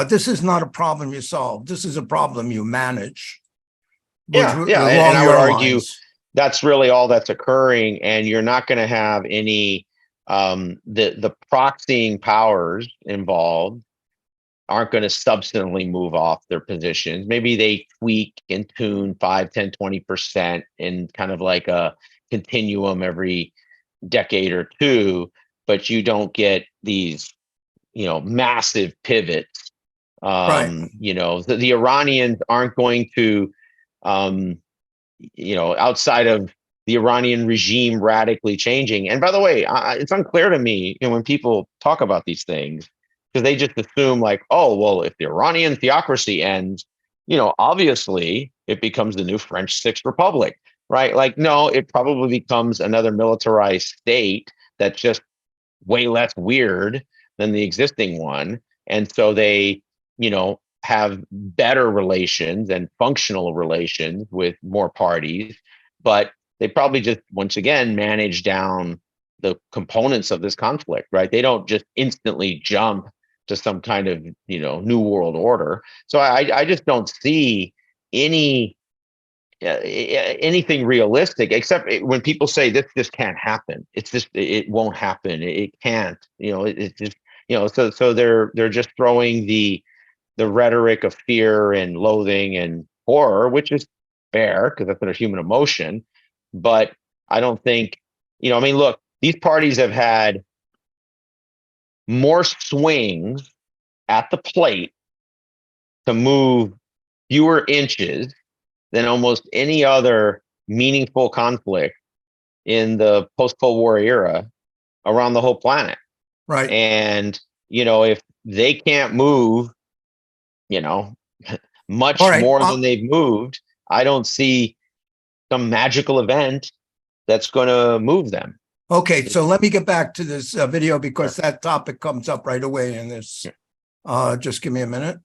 this is not a problem you solve. This is a problem you manage. Yeah. And I would argue that's really all that's occurring, and you're not going to have any the proxying powers involved aren't going to substantially move off their positions. Maybe they tweak and tune 5, 10, 20% in kind of like a continuum every decade or two, but you don't get these massive pivots. Right. The Iranians aren't going to outside of the Iranian regime radically changing. And by the way, it's unclear to me, when people talk about these things, because they just assume like, oh, well, if the Iranian theocracy ends, obviously it becomes the new French Sixth Republic, right? Like, no, it probably becomes another militarized state that's just way less weird than the existing one. And so they, have better relations and functional relations with more parties, but they probably just, once again, manage down the components of this conflict, right? They don't just instantly jump to some kind of, new world order. So I just don't see anything realistic, except when people say this can't happen. It's just, it won't happen. It can't, it's just, so they're just throwing the rhetoric of fear and loathing and horror, which is fair because that's a human emotion. But I don't think, I mean, look, these parties have had more swings at the plate to move fewer inches than almost any other meaningful conflict in the post-Cold War era around the whole planet. Right. And, if they can't move, much All right. more than they've moved, I don't see some magical event that's going to move them. Okay, so let me get back to this video because that topic comes up right away in this. Just give me a minute.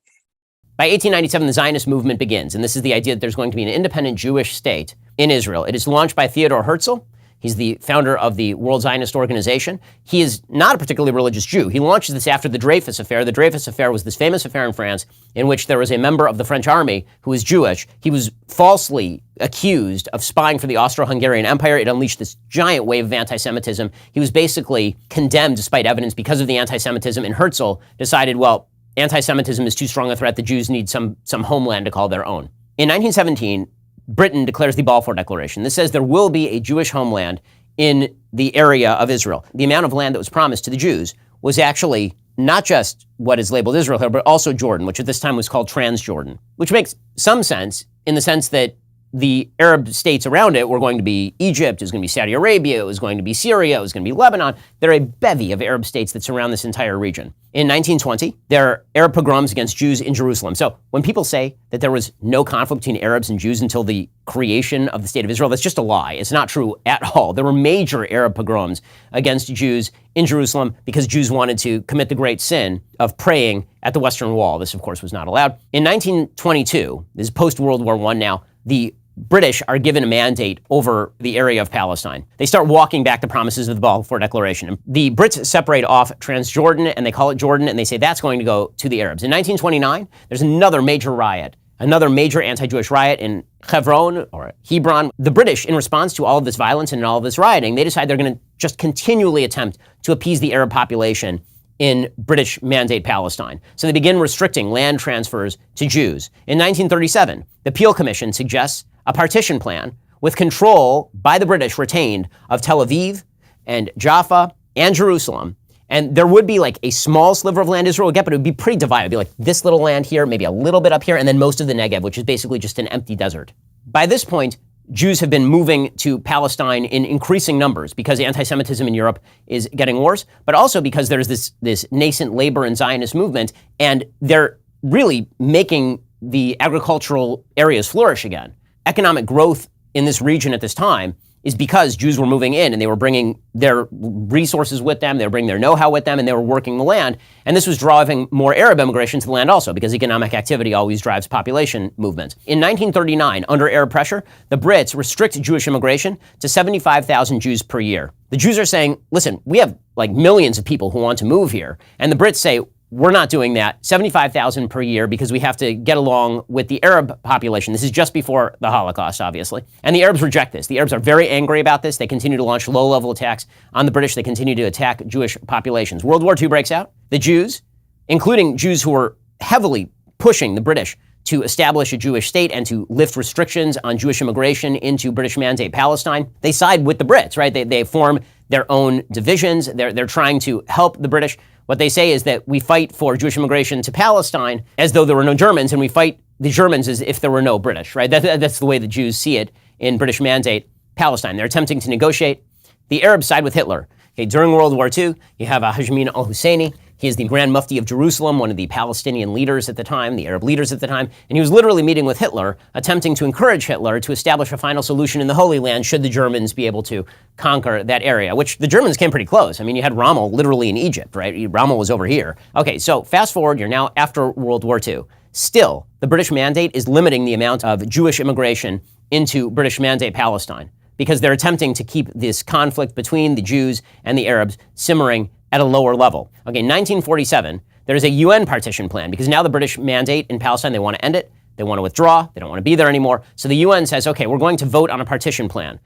By 1897, the Zionist movement begins, and this is the idea that there's going to be an independent Jewish state in Israel. It is launched by Theodor Herzl. He's the founder of the World Zionist Organization. He is not a particularly religious Jew. He launches this after the Dreyfus Affair. The Dreyfus Affair was this famous affair in France in which there was a member of the French army who was Jewish. He was falsely accused of spying for the Austro-Hungarian Empire. It unleashed this giant wave of anti-Semitism. He was basically condemned despite evidence because of the anti-Semitism, and Herzl decided, well, anti-Semitism is too strong a threat. The Jews need some homeland to call their own. In 1917, Britain declares the Balfour Declaration. This says there will be a Jewish homeland in the area of Israel. The amount of land that was promised to the Jews was actually not just what is labeled Israel here, but also Jordan, which at this time was called Transjordan, which makes some sense in the sense that the Arab states around it were going to be Egypt, it was going to be Saudi Arabia, it was going to be Syria, it was going to be Lebanon. There are a bevy of Arab states that surround this entire region. In 1920, there are Arab pogroms against Jews in Jerusalem. So when people say that there was no conflict between Arabs and Jews until the creation of the State of Israel, that's just a lie. It's not true at all. There were major Arab pogroms against Jews in Jerusalem because Jews wanted to commit the great sin of praying at the Western Wall. This, of course, was not allowed. In 1922, this is post-World War I now, the British are given a mandate over the area of Palestine. They start walking back the promises of the Balfour Declaration. The Brits separate off Transjordan and they call it Jordan, and they say that's going to go to the Arabs. In 1929, there's another major riot, another major anti-Jewish riot in Hebron. The British, in response to all of this violence and all of this rioting, they decide they're going to just continually attempt to appease the Arab population in British Mandate Palestine. So they begin restricting land transfers to Jews. In 1937, the Peel Commission suggests a partition plan with control by the British retained of Tel Aviv and Jaffa and Jerusalem. And there would be like a small sliver of land Israel would get, but it would be pretty divided. It'd be like this little land here, maybe a little bit up here, and then most of the Negev, which is basically just an empty desert. By this point, Jews have been moving to Palestine in increasing numbers because anti-Semitism in Europe is getting worse, but also because there's this nascent labor and Zionist movement, and they're really making the agricultural areas flourish again. Economic growth in this region at this time is because Jews were moving in and they were bringing their resources with them, they were bringing their know-how with them, and they were working the land. And this was driving more Arab immigration to the land also, because economic activity always drives population movements. In 1939, under Arab pressure, the Brits restrict Jewish immigration to 75,000 Jews per year. The Jews are saying, listen, we have like millions of people who want to move here. And the Brits say, we're not doing that, 75,000 per year, because we have to get along with the Arab population. This is just before the Holocaust, obviously. And the Arabs reject this. The Arabs are very angry about this. They continue to launch low-level attacks on the British. They continue to attack Jewish populations. World War II breaks out. The Jews, including Jews who were heavily pushing the British to establish a Jewish state and to lift restrictions on Jewish immigration into British Mandate Palestine, they side with the Brits, right? They form their own divisions. They're trying to help the British. What they say is that we fight for Jewish immigration to Palestine as though there were no Germans, and we fight the Germans as if there were no British, right? That's the way the Jews see it in British Mandate Palestine. They're attempting to negotiate. The Arabs side with Hitler. Okay, during World War II, you have Hajmin al-Husseini. He is the Grand Mufti of Jerusalem, one of the Palestinian leaders at the time, the Arab leaders at the time, and he was literally meeting with Hitler, attempting to encourage Hitler to establish a final solution in the Holy Land should the Germans be able to conquer that area, which the Germans came pretty close. I mean, you had Rommel literally in Egypt, right? Rommel was over here. Okay, so fast forward, you're now after World War II. Still, the British Mandate is limiting the amount of Jewish immigration into British Mandate Palestine because they're attempting to keep this conflict between the Jews and the Arabs simmering at a lower level. Okay, 1947, there's a UN partition plan because now the British Mandate in Palestine, they want to end it, they want to withdraw, they don't want to be there anymore. So the UN says, okay, we're going to vote on a partition plan.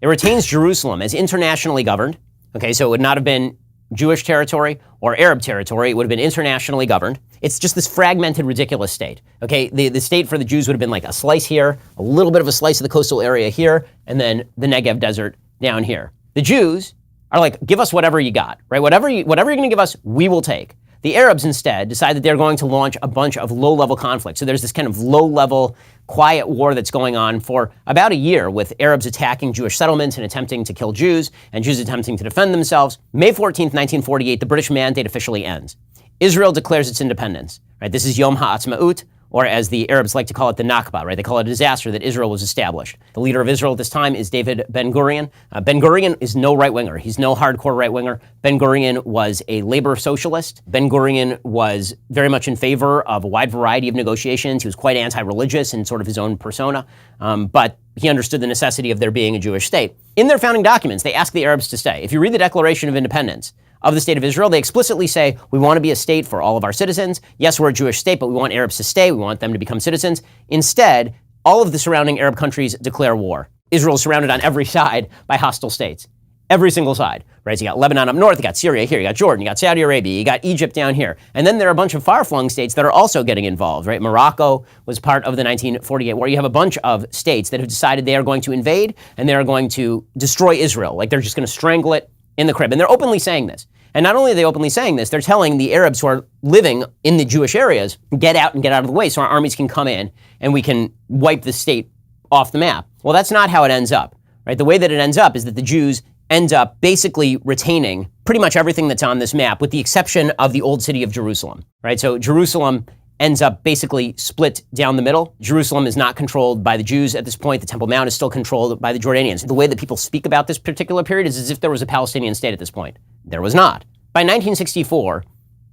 It retains Jerusalem as internationally governed. Okay, so it would not have been Jewish territory or Arab territory, it would have been internationally governed. It's just this fragmented, ridiculous state. Okay, the state for the Jews would have been like a slice here, a little bit of a slice of the coastal area here, and then the Negev desert down here. The Jews are like, give us whatever you got, right? Whatever you're going to give us, we will take. The Arabs instead decide that they're going to launch a bunch of low-level conflicts. So there's this kind of low-level, quiet war that's going on for about a year, with Arabs attacking Jewish settlements and attempting to kill Jews, and Jews attempting to defend themselves. May 14th, 1948, the British Mandate officially ends. Israel declares its independence. Right? This is Yom HaAtzmaut, or as the Arabs like to call it, the Nakba, right? They call it a disaster that Israel was established. The leader of Israel at this time is David Ben-Gurion. Ben-Gurion is no right-winger. He's no hardcore right-winger. Ben-Gurion was a labor socialist. Ben-Gurion was very much in favor of a wide variety of negotiations. He was quite anti-religious in sort of his own persona, but he understood the necessity of there being a Jewish state. In their founding documents, they ask the Arabs to stay. If you read the Declaration of Independence of the State of Israel, they explicitly say, we want to be a state for all of our citizens. Yes, we're a Jewish state, but we want Arabs to stay. We want them to become citizens. Instead, all of the surrounding Arab countries declare war. Israel is surrounded on every side by hostile states. Every single side, right? So you got Lebanon up north, you got Syria here, you got Jordan, you got Saudi Arabia, you got Egypt down here. And then there are a bunch of far-flung states that are also getting involved, right? Morocco was part of the 1948 war. You have a bunch of states that have decided they are going to invade and they are going to destroy Israel. Like they're just going to strangle it in the crib. And they're openly saying this. And not only are they openly saying this, they're telling the Arabs who are living in the Jewish areas, get out and get out of the way so our armies can come in and we can wipe the state off the map. Well, that's not how it ends up, right? The way that it ends up is that the Jews end up basically retaining pretty much everything that's on this map, with the exception of the old city of Jerusalem, right? So Jerusalem ends up basically split down the middle. Jerusalem is not controlled by the Jews at this point. The Temple Mount is still controlled by the Jordanians. The way that people speak about this particular period is as if there was a Palestinian state at this point. There was not. By 1964,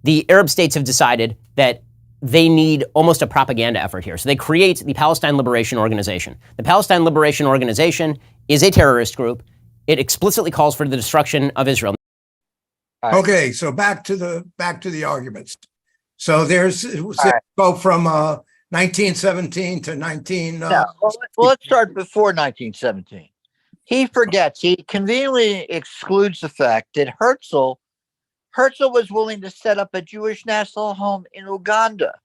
the Arab states have decided that they need almost a propaganda effort here. So they create the Palestine Liberation Organization. The Palestine Liberation Organization is a terrorist group. It explicitly calls for the destruction of Israel. Okay, so back to the arguments. So there's right. go from 1917 to 19. Well, let's start before 1917. He forgets. He conveniently excludes the fact that Herzl was willing to set up a Jewish national home in Uganda.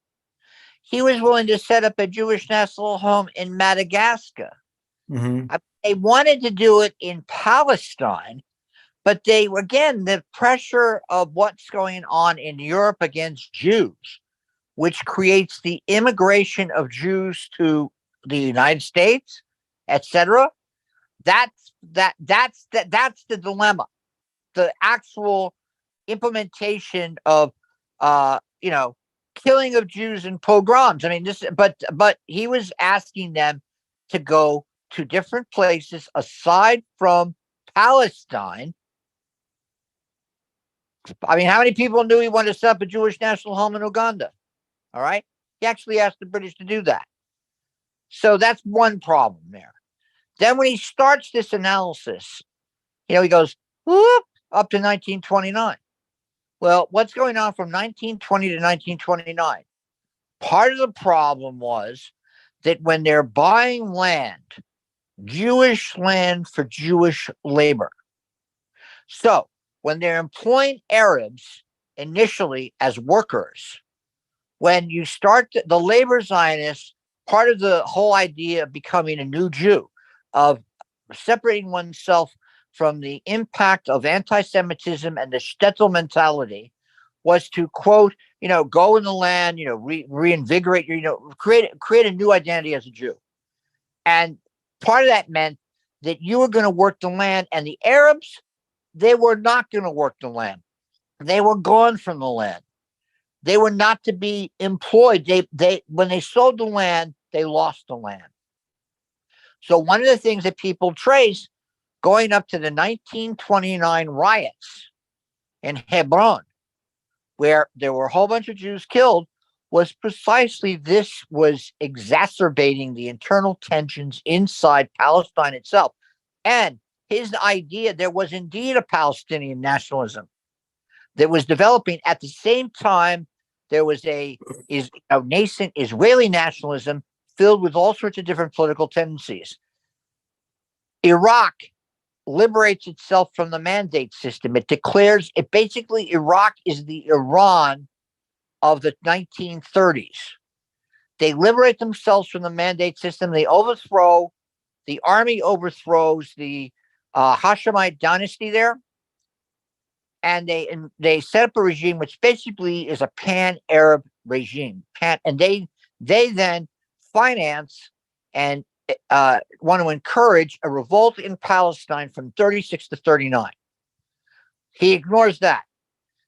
He was willing to set up a Jewish national home in Madagascar. Mm-hmm. They wanted to do it in Palestine, but the pressure of what's going on in Europe against Jews, which creates the immigration of Jews to the United States, etc. That's the dilemma. The actual implementation of killing of Jews and pogroms. I mean, but he was asking them to go to different places aside from Palestine. I mean, how many people knew he wanted to set up a Jewish national home in Uganda? All right. He actually asked the British to do that. So that's one problem there. Then when he starts this analysis, he goes whoop, up to 1929. Well, what's going on from 1920 to 1929? Part of the problem was that when they're buying land, Jewish land for Jewish labor. So when they're employing Arabs initially as workers, when you start the labor Zionists, part of the whole idea of becoming a new Jew, of separating oneself from the impact of anti-Semitism and the shtetl mentality, was to, quote, go in the land, reinvigorate create a new identity as a Jew. And part of that meant that you were going to work the land, and the Arabs, they were not going to work the land. They were gone from the land. They were not to be employed. They when they sold the land, they lost the land. So one of the things that people trace going up to the 1929 riots in Hebron, where there were a whole bunch of Jews killed, was precisely this was exacerbating the internal tensions inside Palestine itself. And his idea, there was indeed a Palestinian nationalism that was developing. At the same time, there was a nascent Israeli nationalism filled with all sorts of different political tendencies. Iraq liberates itself from the mandate system. It declares it basically, Iraq is the Iran of the 1930s. They liberate themselves from the mandate system. They overthrow, the army overthrows the Hashemite dynasty there. and they set up a regime which basically is a pan-Arab regime. And they then finance and want to encourage a revolt in Palestine from 36 to 39. He ignores that.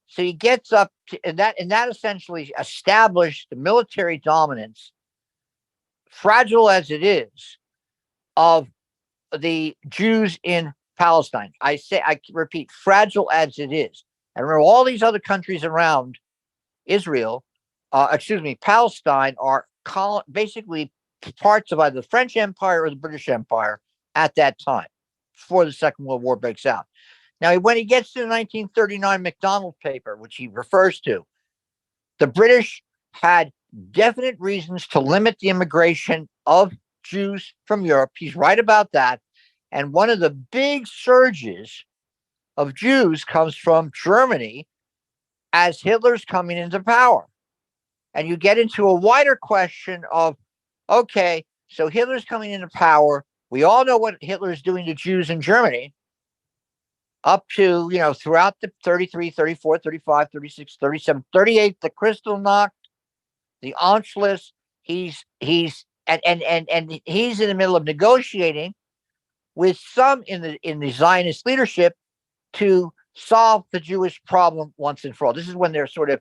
So he gets up to, and that essentially established the military dominance, fragile as it is, of the Jews in Palestine. I repeat, fragile as it is. And remember, all these other countries around Palestine are basically parts of either the French Empire or the British Empire at that time, before the Second World War breaks out. Now, when he gets to the 1939 McDonald paper, which he refers to, the British had definite reasons to limit the immigration of Jews from Europe. He's right about that. And one of the big surges of Jews comes from Germany as Hitler's coming into power. And you get into a wider question of, okay, so Hitler's coming into power. We all know what Hitler's doing to Jews in Germany up to, throughout the 33, 34, 35, 36, 37, 38, the Kristallnacht, the Anschluss. He's he's in the middle of negotiating with some in the Zionist leadership to solve the Jewish problem once and for all. This is when they're sort of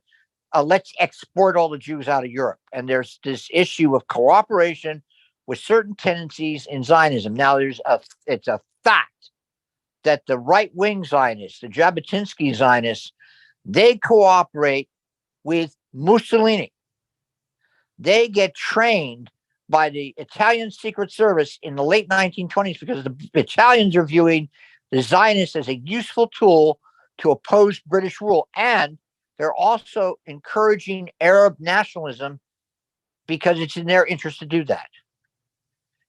let's export all the Jews out of Europe, and there's this issue of cooperation with certain tendencies in Zionism. Now, it's a fact that the right-wing Zionists, the Jabotinsky Zionists, they cooperate with Mussolini. They get trained by the Italian Secret Service in the late 1920s because the Italians are viewing the Zionists as a useful tool to oppose British rule. And they're also encouraging Arab nationalism because it's in their interest to do that.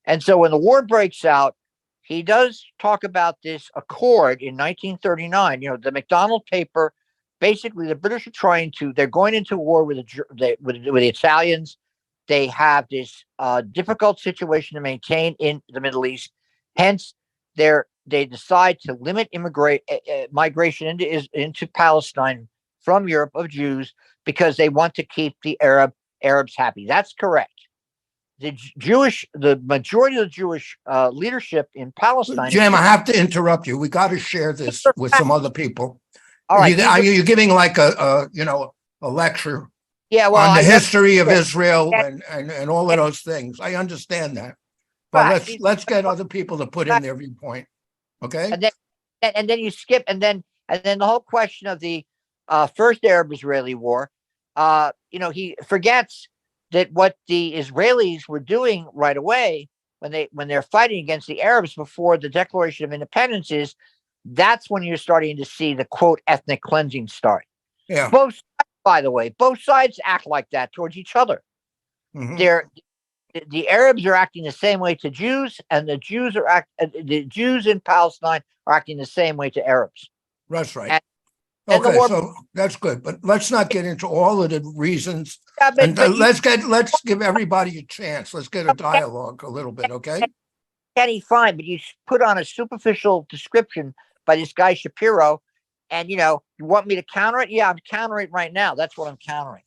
And so when the war breaks out, he does talk about this accord in 1939. The McDonald paper, basically the British are they're going into war with the Italians. They have this difficult situation to maintain in the Middle East. Hence, they decide to limit migration into Palestine from Europe of Jews because they want to keep the Arabs happy. That's correct. The majority of the Jewish leadership in Palestine. Jim, I have to interrupt you. We got to share this with some other people. All right, Are you giving like a lecture? Yeah, well, on the history of Israel and all of those things. I understand that, but let's get other people to put in their viewpoint. Okay. And then you skip, and then the whole question of the first Arab-Israeli war. He forgets that what the Israelis were doing right away when they're fighting against the Arabs before the Declaration of Independence is that's when you're starting to see the quote ethnic cleansing start. Yeah. Both sides, by the way, both sides act like that towards each other. Mm-hmm. The Arabs are acting the same way to Jews, and the Jews in Palestine are acting the same way to Arabs. That's right. Okay, so that's good, but let's not get into all of the reasons. Yeah, let's give everybody a chance. Let's get a dialogue a little bit, okay? Kenny, fine, but you put on a superficial description by this guy Shapiro, and you want me to counter it? Yeah, I'm countering it right now. That's what I'm countering.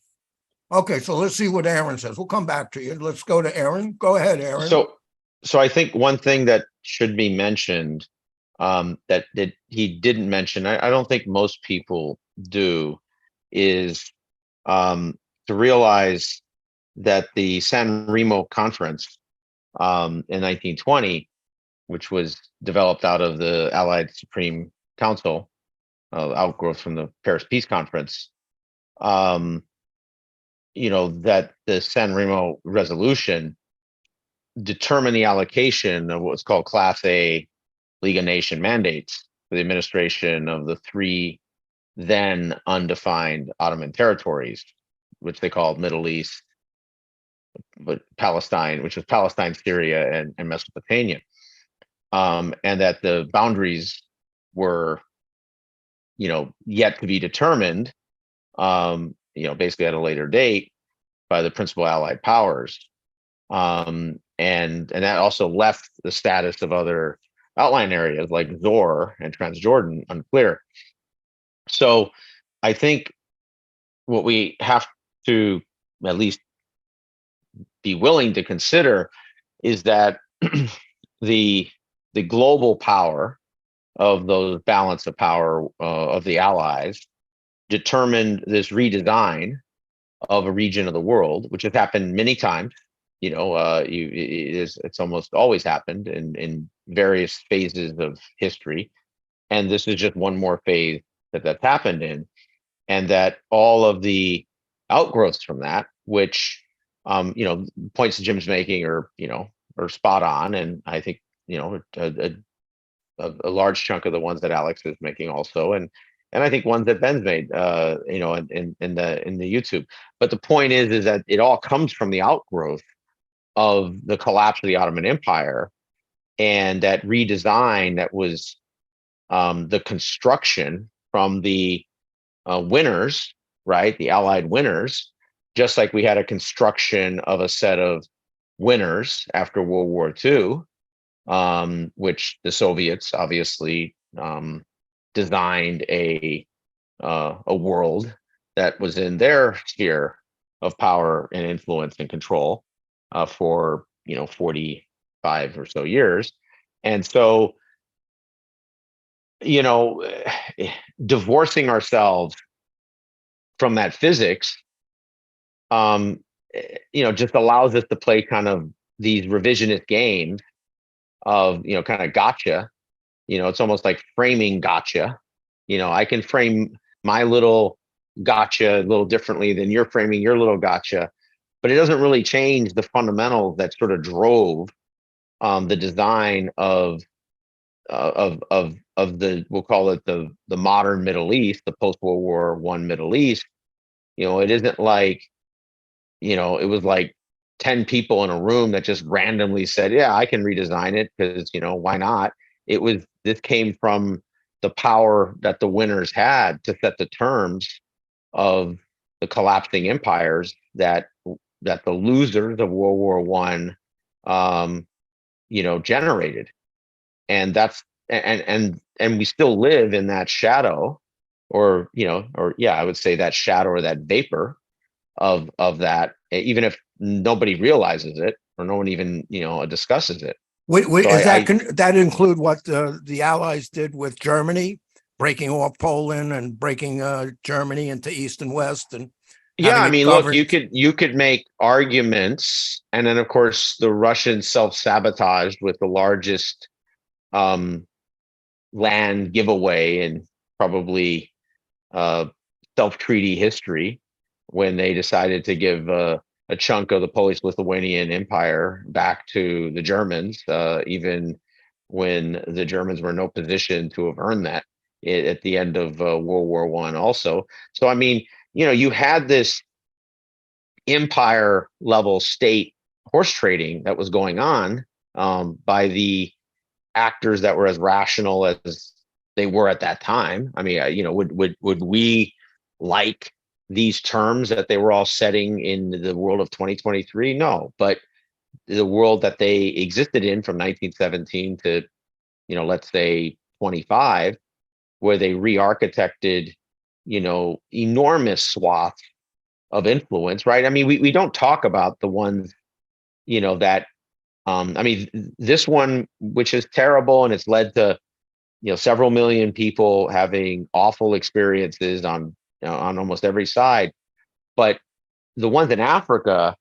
Okay, so let's see what Aaron says. We'll come back to you. Let's go to Aaron. Go ahead, Aaron. So I think one thing that should be mentioned that he didn't mention, I don't think most people do, is to realize that the San Remo Conference in 1920, which was developed out of the Allied Supreme Council, outgrowth from the Paris Peace Conference, that the San Remo resolution determined the allocation of what's called Class A League of Nations mandates for the administration of the three then undefined Ottoman territories, which they called Middle East, but Palestine, which was Palestine, Syria, and Mesopotamia, and that the boundaries were, yet to be determined, basically at a later date by the principal Allied powers, and that also left the status of other outlying areas like Zor and Transjordan unclear. So I think what we have to at least be willing to consider is that the global power of those balance of power of the Allies determined this redesign of a region of the world, which has happened many times. It's almost always happened in various phases of history, and this is just one more phase that's happened in, and that all of the outgrowths from that, which points that Jim's making are spot on, and I think a large chunk of the ones that Alex is making also, and I think ones that Ben's made, in the YouTube. But the point is that it all comes from the outgrowth of the collapse of the Ottoman Empire, and that redesign that was the construction from the winners, right? The Allied winners, just like we had a construction of a set of winners after World War II, which the Soviets obviously designed a world that was in their sphere of power and influence and control for 45 or so years. And so divorcing ourselves from that physics just allows us to play kind of these revisionist games of kind of gotcha. It's almost like framing gotcha. I can frame my little gotcha a little differently than you're framing your little gotcha, but it doesn't really change the fundamentals that sort of drove the design of the, we'll call it the modern Middle East, the post-World War I Middle East. It isn't like, it was like 10 people in a room that just randomly said, yeah, I can redesign it because, why not? This came from the power that the winners had to set the terms of the collapsing empires that the losers of World War I, generated. And that's, and we still live in that shadow, or I would say that shadow or that vapor of that, even if nobody realizes it or no one even discusses it. That include what the Allies did with Germany, breaking off Poland and breaking Germany into East and West, and yeah, I mean, look, governed? you could make arguments, and then of course the Russians self-sabotaged with the largest land giveaway in probably self-treaty history, when they decided to give a chunk of the Polish-Lithuanian Empire back to the Germans, even when the Germans were in no position to have earned that at the end of World War I also. So, I mean, you had this empire level state horse trading that was going on by the actors that were as rational as they were at that time. I mean, would we like these terms that they were all setting in the world of 2023? No, but the world that they existed in from 1917 to, let's say 25, where they re-architected, enormous swaths of influence, right? I mean, we don't talk about the ones, that, I mean, this one, which is terrible, and it's led to, several million people having awful experiences on almost every side. But the ones in Africa,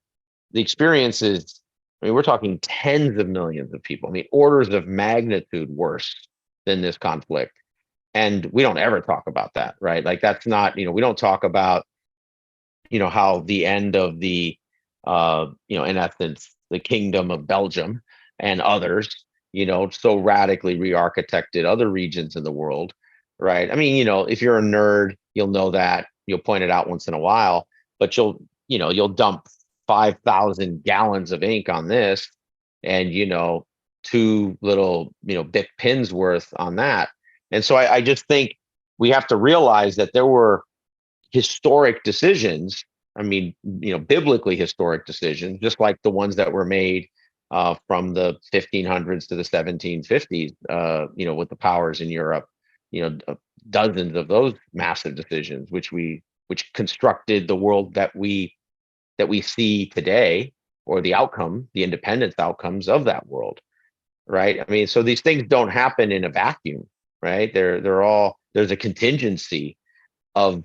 the experiences, I mean, we're talking tens of millions of people. I mean, orders of magnitude worse than this conflict. And we don't ever talk about that, right? Like, that's not, we don't talk about, how the end of the, in essence, the Kingdom of Belgium and others, so radically re-architected other regions in the world, right? I mean, if you're a nerd, you'll know that, you'll point it out once in a while, but you'll dump 5,000 gallons of ink on this, and, two little, Bic pins worth on that. And so I just think we have to realize that there were historic decisions. I mean, biblically historic decisions, just like the ones that were made from the 1500s to the 1750s, with the powers in Europe, dozens of those massive decisions, which constructed the world that we see today, or the independence outcomes of that world, right? I mean, so these things don't happen in a vacuum, right? There's a contingency of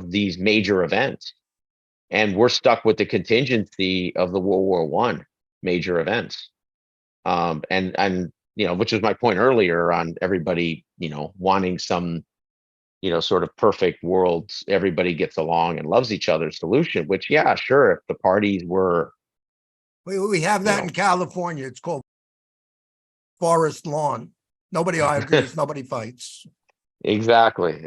these major events, and we're stuck with the contingency of the World War One major events, and which was my point earlier on everybody wanting some sort of perfect worlds, everybody gets along and loves each other solution, which, yeah, sure, if the parties were. We have that in California. It's called forest lawn. Nobody argues, nobody fights. Exactly.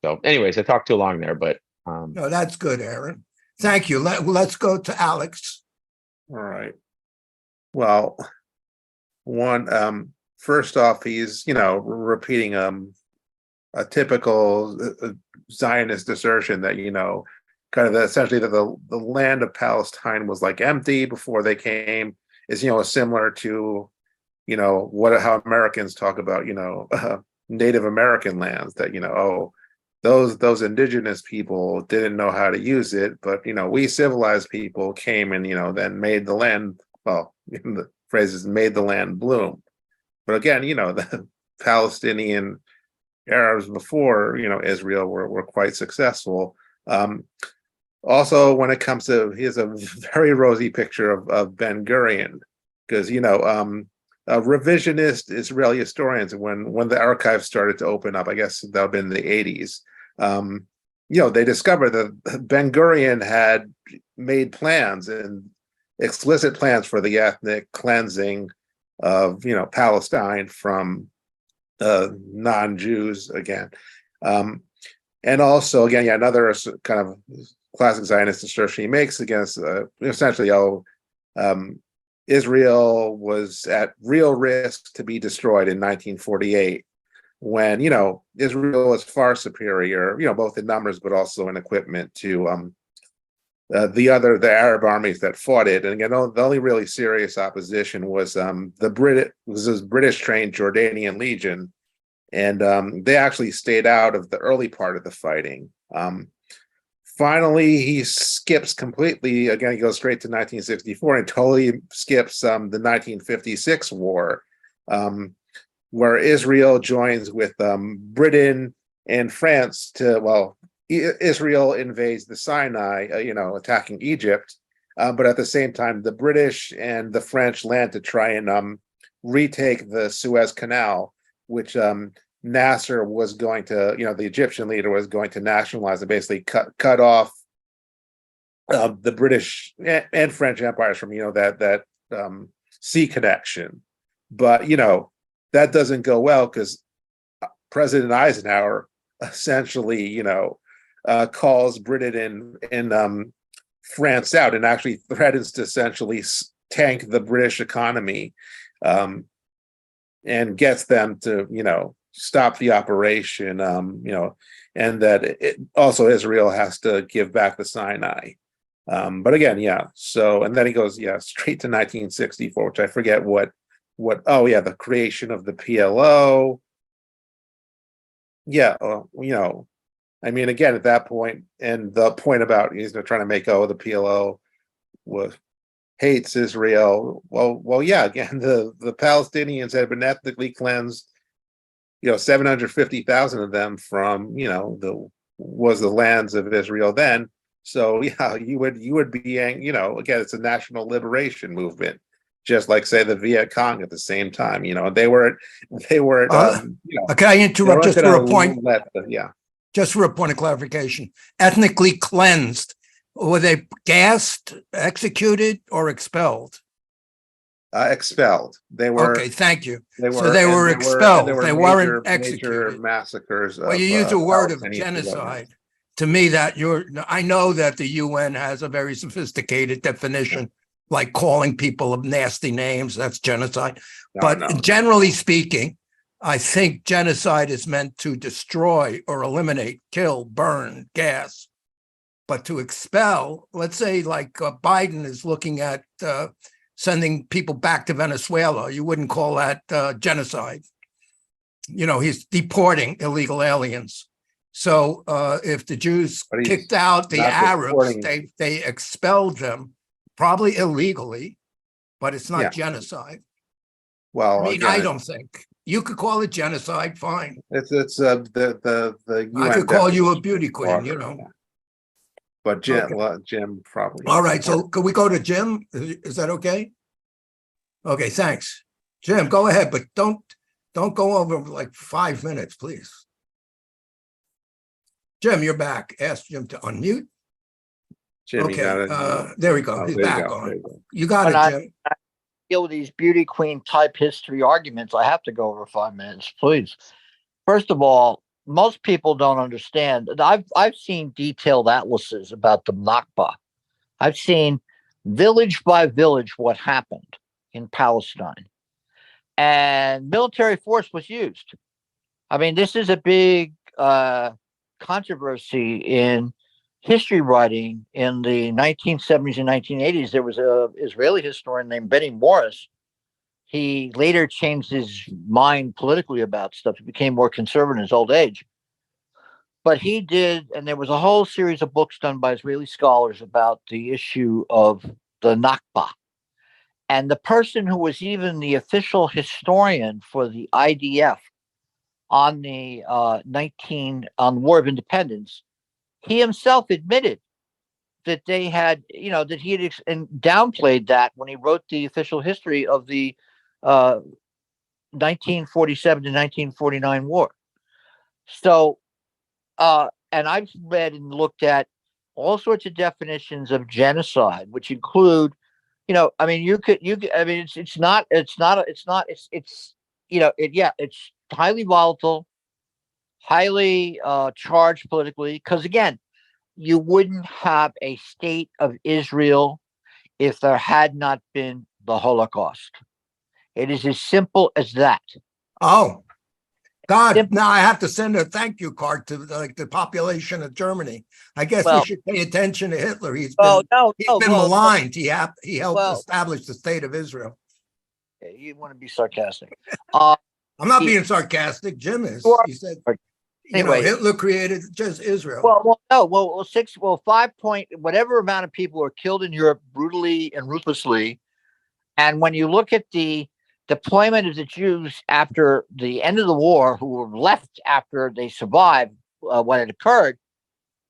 So anyways, I talked too long there, but. No, that's good, Aaron. Thank you. Let's go to Alex. All right. Well, first off, he's, repeating a typical Zionist assertion that, kind of essentially that the land of Palestine was like empty before they came, is, similar to, how Americans talk about, Native American lands, that, those indigenous people didn't know how to use it, but, we civilized people came and, then made the land, well, the phrase is made the land bloom. But again, the Palestinian Arabs before, Israel were quite successful. Also, when it comes to, here's a very rosy picture of Ben Gurion, because, revisionist Israeli historians, when the archives started to open up, I guess that would have been in the 80s, they discovered that Ben Gurion had made plans, and explicit plans, for the ethnic cleansing of, Palestine from non-Jews again. And also, again, another kind of classic Zionist assertion he makes against essentially, Israel was at real risk to be destroyed in 1948, when, Israel was far superior, both in numbers but also in equipment to the Arab armies that fought it. And again, the only really serious opposition was this British-trained Jordanian Legion, and they actually stayed out of the early part of the fighting. Finally, he skips completely. Again, he goes straight to 1964 and totally skips the 1956 war, where Israel joins with Britain and France Israel invades the Sinai, attacking Egypt, but at the same time, the British and the French land to try and retake the Suez Canal, which Nasser was going to, the Egyptian leader was going to nationalize and basically cut off the British and French empires from, that sea connection. But, that doesn't go well, because President Eisenhower essentially, calls Britain and France out, and actually threatens to essentially tank the British economy, and gets them to, stop the operation, and that also Israel has to give back the Sinai. But again, so, and then he goes, straight to 1964, which I forget the creation of the PLO. I mean, again, at that point, and the point about he's trying to make, the PLO hates Israel. Again, the Palestinians had been ethnically cleansed, 750,000 of them from, the lands of Israel then. So you would be, again, it's a national liberation movement, just like, say, the Viet Cong at the same time. They were. Can I interrupt just for a point? Just for a point of clarification, ethnically cleansed, were they gassed, executed, or expelled? Expelled. They were. Okay, thank you. They were expelled. They weren't executed. Major massacres. Well, you use a word of genocide. To me, I know that the UN has a very sophisticated definition, like calling people nasty names. That's genocide. Generally speaking, I think genocide is meant to destroy or eliminate, kill, burn, gas. But to expel, let's say like Biden is looking at sending people back to Venezuela, you wouldn't call that genocide. he's deporting illegal aliens. So if the Jews But he's kicked out the not Arabs, deporting- they expelled them, probably illegally, but it's not Yeah. genocide. Well, I mean, again, I don't think. You could call it genocide, fine. it's the I UN could call you a definition beauty is queen, broader, yeah. But Jim, Okay. Jim probably. All right, so could we go to Jim? Is that okay? Okay, thanks. Jim, go ahead, but don't go over like 5 minutes, please. Jim, you're back. Ask Jim to unmute. Jim, you got Okay, it. there we go. Oh, He's there you back go, on. there you go. You got And it, I- Jim. Deal with these beauty queen type history arguments, I have to go over 5 minutes, please. First of all, most people don't understand. I've seen detailed atlases about the Nakba. I've seen village by village what happened in Palestine, and military force was used. I mean, this is a big controversy in history writing in the 1970s and 1980s. There was a Israeli historian named Benny Morris. He later changed his mind politically about stuff. He became more conservative in his old age. But he did, and there was a whole series of books done by Israeli scholars about the issue of the Nakba. And the person who was even the official historian for the IDF on the on War of Independence, he himself admitted that they had, that he had and downplayed that when he wrote the official history of the 1947 to 1949 war. So, and I've read and looked at all sorts of definitions of genocide, which include, I mean, I mean, it's highly volatile, highly charged politically, because again, you wouldn't have a state of Israel if there had not been the Holocaust. It is as simple as that. Oh, God, Simple. now I have to send a thank you card to the population of Germany. I guess we Well- should pay attention to Hitler. He's Oh, been maligned. He helped well- establish the state of Israel. You want to be sarcastic. I'm not He- being sarcastic. Jim is. You are- He said, Anyway. Hitler created just Israel. Whatever amount of people were killed in Europe brutally and ruthlessly. And when you look at the deployment of the Jews after the end of the war, who were left after they survived what had occurred,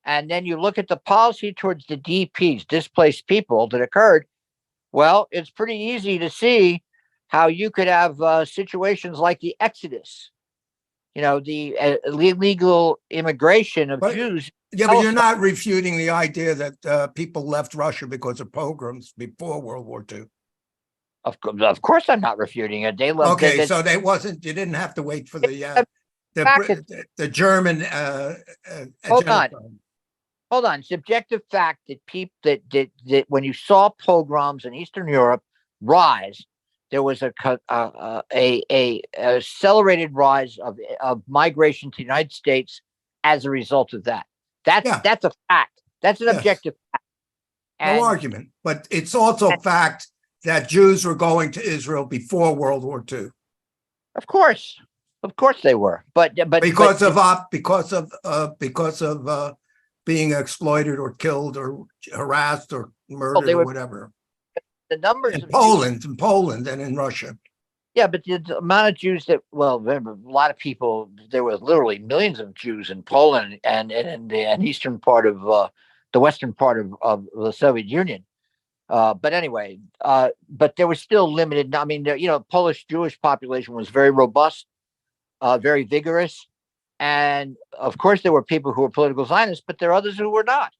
and then you look at the policy towards the DPs, displaced people, that occurred, well, it's pretty easy to see how you could have situations like the Exodus, the illegal immigration of But- Jews. Yeah, but you're not refuting the idea that people left Russia because of pogroms before World War II. Of course, I'm not refuting it. They love. Okay, so you didn't have to wait for the German Hold on. genocide. Hold on. Subjective fact that that when you saw pogroms in Eastern Europe rise, there was a accelerated rise of migration to the United States as a result of that. That's a fact. That's an Yes. objective fact. No argument, but it's also a fact that Jews were going to Israel before World War II Of course they were, but because of being exploited or killed or harassed or murdered or whatever. the numbers In of Poland and in Russia. Yeah, but the amount of Jews remember, a lot of people, there were literally millions of Jews in Poland and in the eastern part of the western part of the Soviet Union. But anyway, but there was still limited. I mean, Polish Jewish population was very robust, very vigorous. And of course, there were people who were political Zionists, but there are others who were not.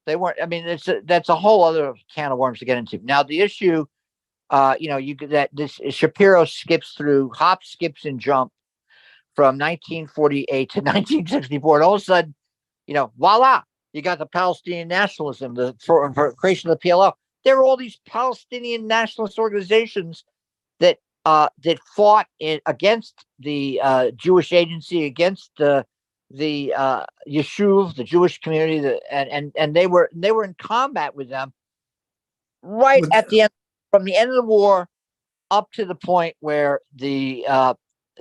They weren't. I mean, that's a whole other can of worms to get into. Now, the issue, this Shapiro hops, skips, and jump from 1948 to 1964, and all of a sudden, voila, you got the Palestinian nationalism, for creation of the PLO. There were all these Palestinian nationalist organizations that fought against the Jewish Agency, against the Yishuv, the Jewish community, and they were in combat with them right at the end, from the end of the war up to the point where the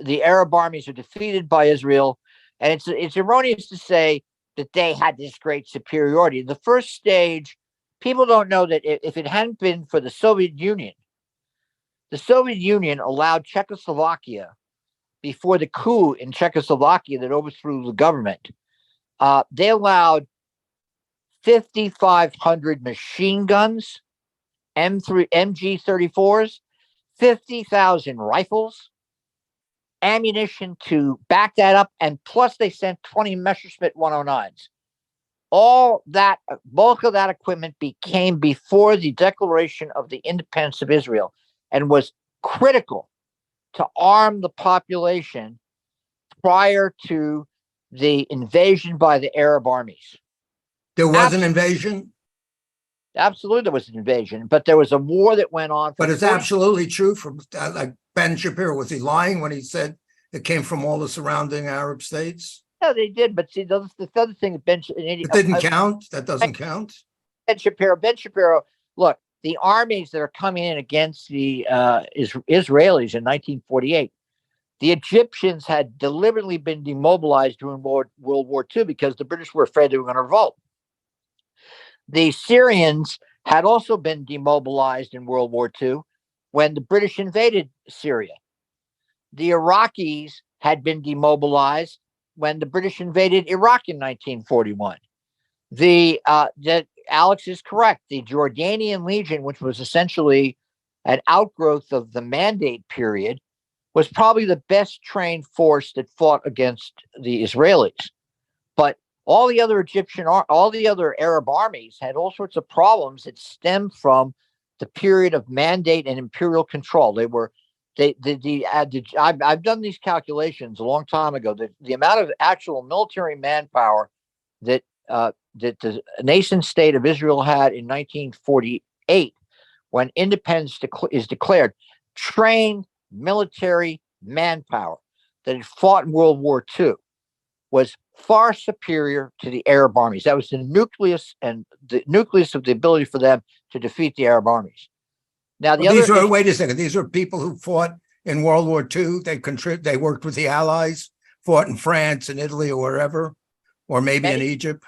the Arab armies are defeated by Israel, and it's erroneous to say that they had this great superiority. The first stage, people don't know that if it hadn't been for the Soviet Union allowed Czechoslovakia before the coup in Czechoslovakia that overthrew the government. They allowed 5,500 machine guns, MG-34s, 50,000 rifles, ammunition to back that up, and plus they sent 20 Messerschmitt 109s. All that, bulk of that equipment came before the declaration of the independence of Israel and was critical to arm the population prior to the invasion by the Arab armies. There was an invasion, Absolutely, there was an invasion, but there was a war that went on. but it's absolutely true from like Ben Shapiro. Was he lying when he said it came from all the surrounding Arab states? No, they did, but see, the other thing that It didn't count. That doesn't count. Ben Shapiro, look, the armies that are coming in against the Israelis in 1948, the Egyptians had deliberately been demobilized during World War II because the British were afraid they were going to revolt. The Syrians had also been demobilized in World War II when the British invaded Syria. The Iraqis had been demobilized when the British invaded Iraq in 1941. That Alex is correct. The Jordanian Legion, which was essentially an outgrowth of the Mandate period, was probably the best trained force that fought against the Israelis. But all the other Arab armies had all sorts of problems that stemmed from the period of Mandate and imperial control. I've done these calculations a long time ago. The amount of actual military manpower that the nation state of Israel had in 1948, when independence is declared, trained military manpower that had fought in World War II, was far superior to the Arab armies. That was the nucleus of the ability for them to defeat the Arab armies. Now, Wait a second. These were people who fought in World War II. They worked with the Allies, fought in France and Italy or wherever, or maybe in Egypt.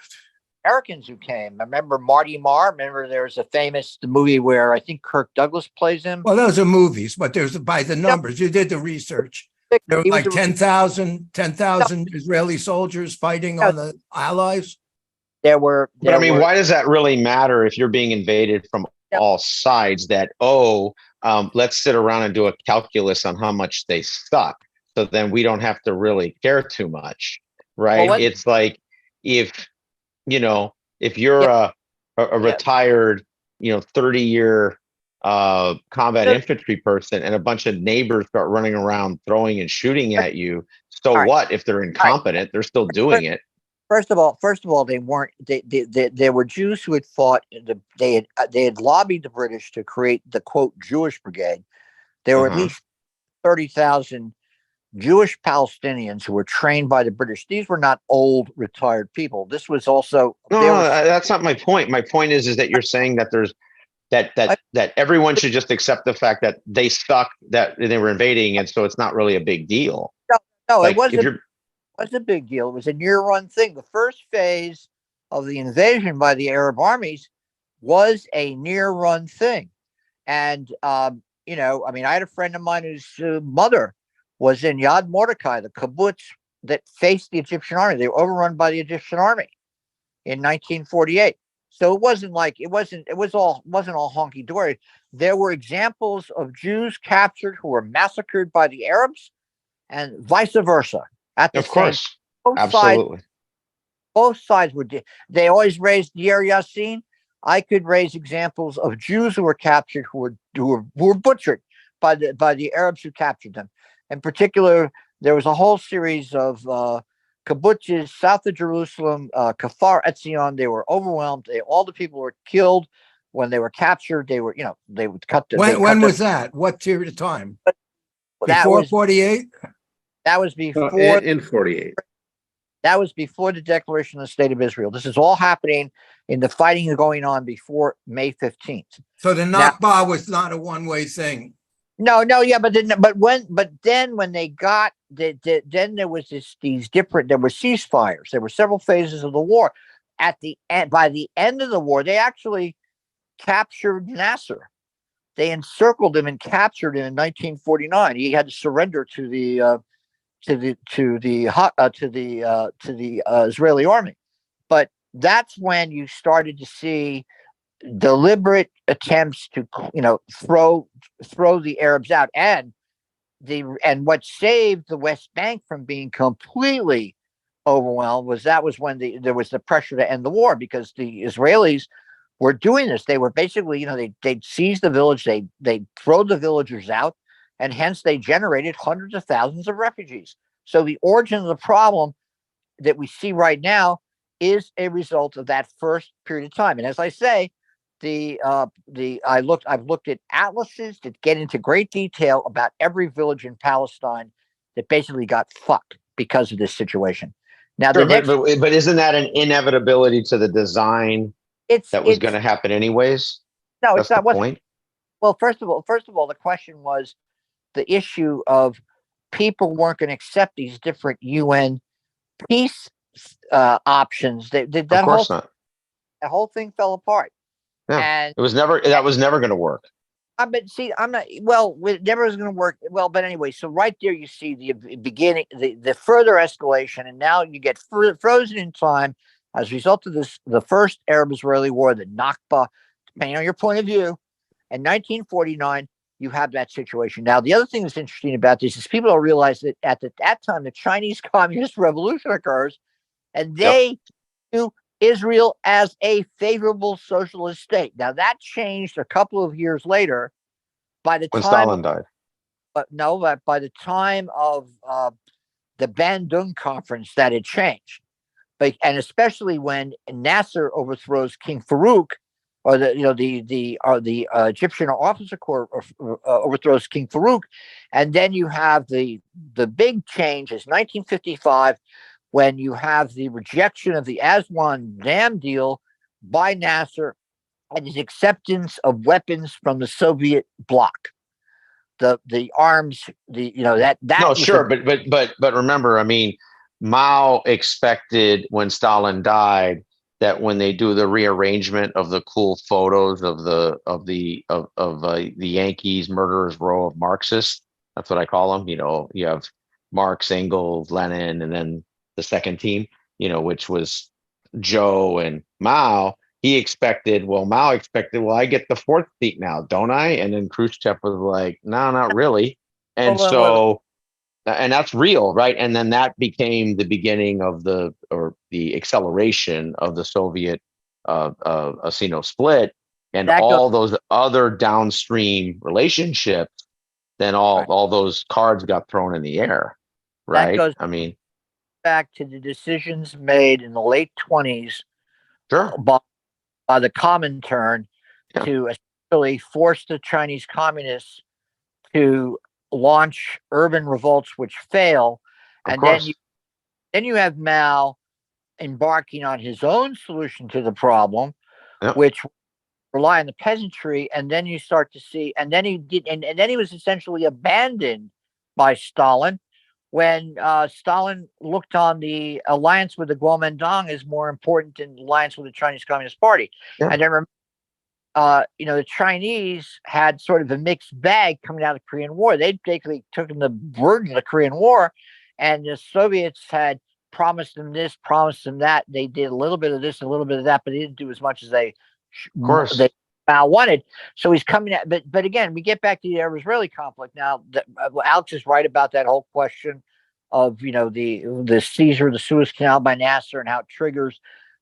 Americans who came. I remember Marty Marr. Remember there's a famous movie where I think Kirk Douglas plays him. Well, those are movies, but there's by the numbers. You did the research. There were like 10,000 Israeli soldiers fighting on the Allies. But I mean, why does that really matter if you're being invaded from all sides? That, let's sit around and do a calculus on how much they suck. So then we don't have to really care too much, right? Well, it's like if you're a retired, 30-year combat infantry person and a bunch of neighbors start running around throwing and shooting at you, what if they're incompetent? They're still doing it. First of all, they weren't. There were Jews who had fought. They had lobbied the British to create the quote Jewish Brigade. There were at least 30,000 Jewish Palestinians who were trained by the British. These were not old retired people. This was also that's not my point. My point is that you're saying that there's that everyone should just accept the fact that they suck, that they were invading, and so it's not really a big deal. No, it wasn't. It was a big deal. It was a near-run thing. The first phase of the invasion by the Arab armies was a near-run thing, and I had a friend of mine whose mother was in Yad Mordechai, the kibbutz that faced the Egyptian army. They were overrun by the Egyptian army in 1948. So it wasn't all honky dory. There were examples of Jews captured who were massacred by the Arabs, and vice versa. Of course, absolutely. Both sides were. They always raised Yer Yassin. I could raise examples of Jews who were captured who were butchered by the Arabs who captured them. In particular, there was a whole series of kibbutzes south of Jerusalem, Kfar Etzion. They were overwhelmed. All the people were killed when they were captured. They would cut. When was that? What period of time? Before 48? That was before in 48. That was before the declaration of the State of Israel. This is all happening in the fighting going on before May 15th. So the Nakba was not a one-way thing. No, yeah, but then when they got then there was there were ceasefires. There were several phases of the war. At the end, by the end of the war, they actually captured Nasser. They encircled him and captured him in 1949. He had to surrender to the Israeli army. But that's when you started to see deliberate attempts to throw the Arabs out, and what saved the West Bank from being completely overwhelmed was when there was the pressure to end the war, because the Israelis were doing this. They were basically, they'd seize the village, they'd throw the villagers out, and hence they generated hundreds of thousands of refugees. So the origin of the problem that we see right now is a result of that first period of time. And as I say, I've looked at atlases that get into great detail about every village in Palestine that basically got fucked because of this situation. Now, Sure, but isn't that an inevitability to the design that was going to happen anyways? No, That's it's not. the point. Well, first of all, the question was the issue of people weren't going to accept these different UN peace options. Of course not. That whole thing fell apart. Yeah, And that was never going to work. But see, I'm not. Well, it never was going to work. Well, but anyway, so right there you see the beginning, the further escalation, and now you get frozen in time as a result of this, the first Arab-Israeli war, the Nakba, depending on your point of view. In 1949, you have that situation. Now, the other thing that's interesting about this is people don't realize that at that time, the Chinese Communist Revolution occurs, and they do Israel as a favorable socialist state. Now that changed a couple of years later. By the when time Stalin died. But by the time of the Bandung conference, that had changed. And especially when Nasser overthrows King Farouk, or the Egyptian Officer Corps overthrows King Farouk, and then you have the big change is 1955, when you have the rejection of the Aswan Dam deal by Nasser and his acceptance of weapons from the Soviet bloc. The arms, that No, was sure, but remember, I mean, Mao expected when Stalin died that when they do the rearrangement of the cool photos of the Yankees murderers row of Marxists, that's what I call them. You have Marx, Engels, Lenin, and then the second team, which was Joe and Mao. Mao expected, well, I get the fourth seat now, don't I? And then Khrushchev was like, no, not really. And and that's real, right? And then that became the beginning of the acceleration of the Soviet split, and all those other downstream relationships. Then all those cards got thrown in the air, right? That goes I mean, back to the decisions made in the late 1920s sure, by the Comintern to essentially force the Chinese communists to launch urban revolts, which fail, and then you have Mao embarking on his own solution to the problem, which rely on the peasantry, and then you start to see, and then he did, and then he was essentially abandoned by Stalin when Stalin looked on the alliance with the Kuomintang as more important than the alliance with the Chinese Communist Party. And I remember, the Chinese had sort of a mixed bag coming out of the Korean War. They basically took the burden of the Korean War, and the Soviets had promised them this, promised them that. They did a little bit of this, a little bit of that, but they didn't do as much as they wanted. So he's coming at, but again, we get back to the Arab-Israeli conflict. Now, Alex is right about that whole question of the seizure of the Suez Canal by Nasser and how it triggers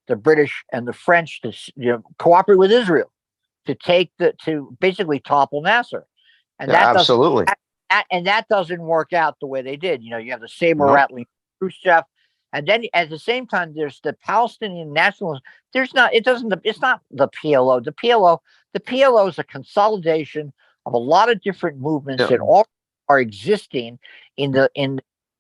the British and the French to cooperate with Israel to basically topple Nasser, and absolutely. That doesn't work out the way they did. You have the saber rattling Khrushchev. And then at the same time, there's the Palestinian nationalism. It's not the PLO. The PLO is a consolidation of a lot of different movements that all are existing in the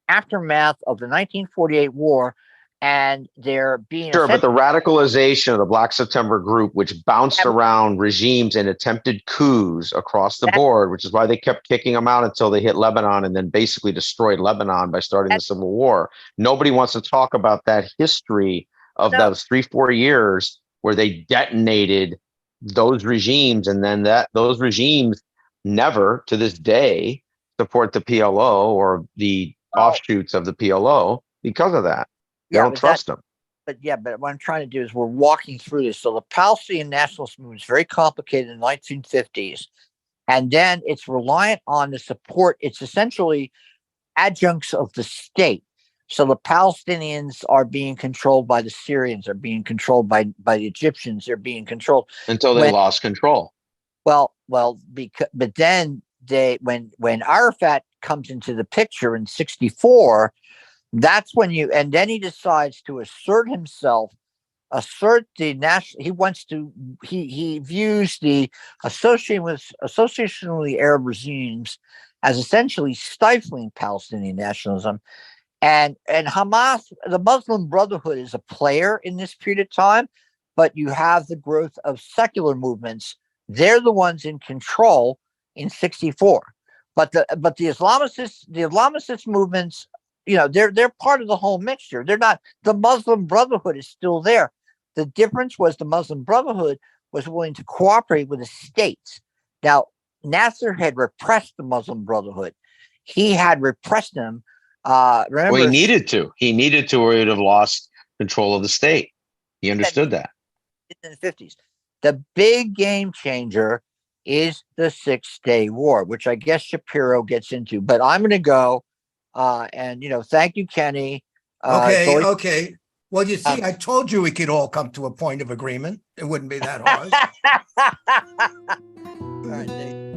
aftermath of the 1948 war. and they're being Sure, but the radicalization of the Black September group, which bounced around regimes and attempted coups across the board, which is why they kept kicking them out until they hit Lebanon and then basically destroyed Lebanon by starting the civil war. Nobody wants to talk about that history of those 3-4 years where they detonated those regimes, and then those regimes never to this day support the PLO or the offshoots of the PLO because of that. They don't trust them. But what I'm trying to do is we're walking through this. So the Palestinian nationalist movement is very complicated in the 1950s. And then it's reliant on the support. It's essentially adjuncts of the state. So the Palestinians are being controlled by the Syrians, are being controlled by the Egyptians, they're being controlled. Until they lost control. But then when Arafat comes into the picture in 1964, that's when and then he decides to assert himself, assert the national. He views the association with the Arab regimes as essentially stifling Palestinian nationalism, and Hamas, the Muslim Brotherhood, is a player in this period of time, but you have the growth of secular movements. They're the ones in control in 1964, but the Islamicist movements, they're part of the whole mixture. They're not. The Muslim Brotherhood is still there. The difference was the Muslim Brotherhood was willing to cooperate with the states. Now, Nasser had repressed the Muslim Brotherhood. He had repressed them. Remember, he needed to. He needed to, or he would have lost control of the state. He understood that. In the 50s. The big game changer is the 6-Day War, which I guess Shapiro gets into. But I'm going to go. And thank you, Kenny. Okay. Well, you see, I told you we could all come to a point of agreement. It wouldn't be that hard. All right, Dave.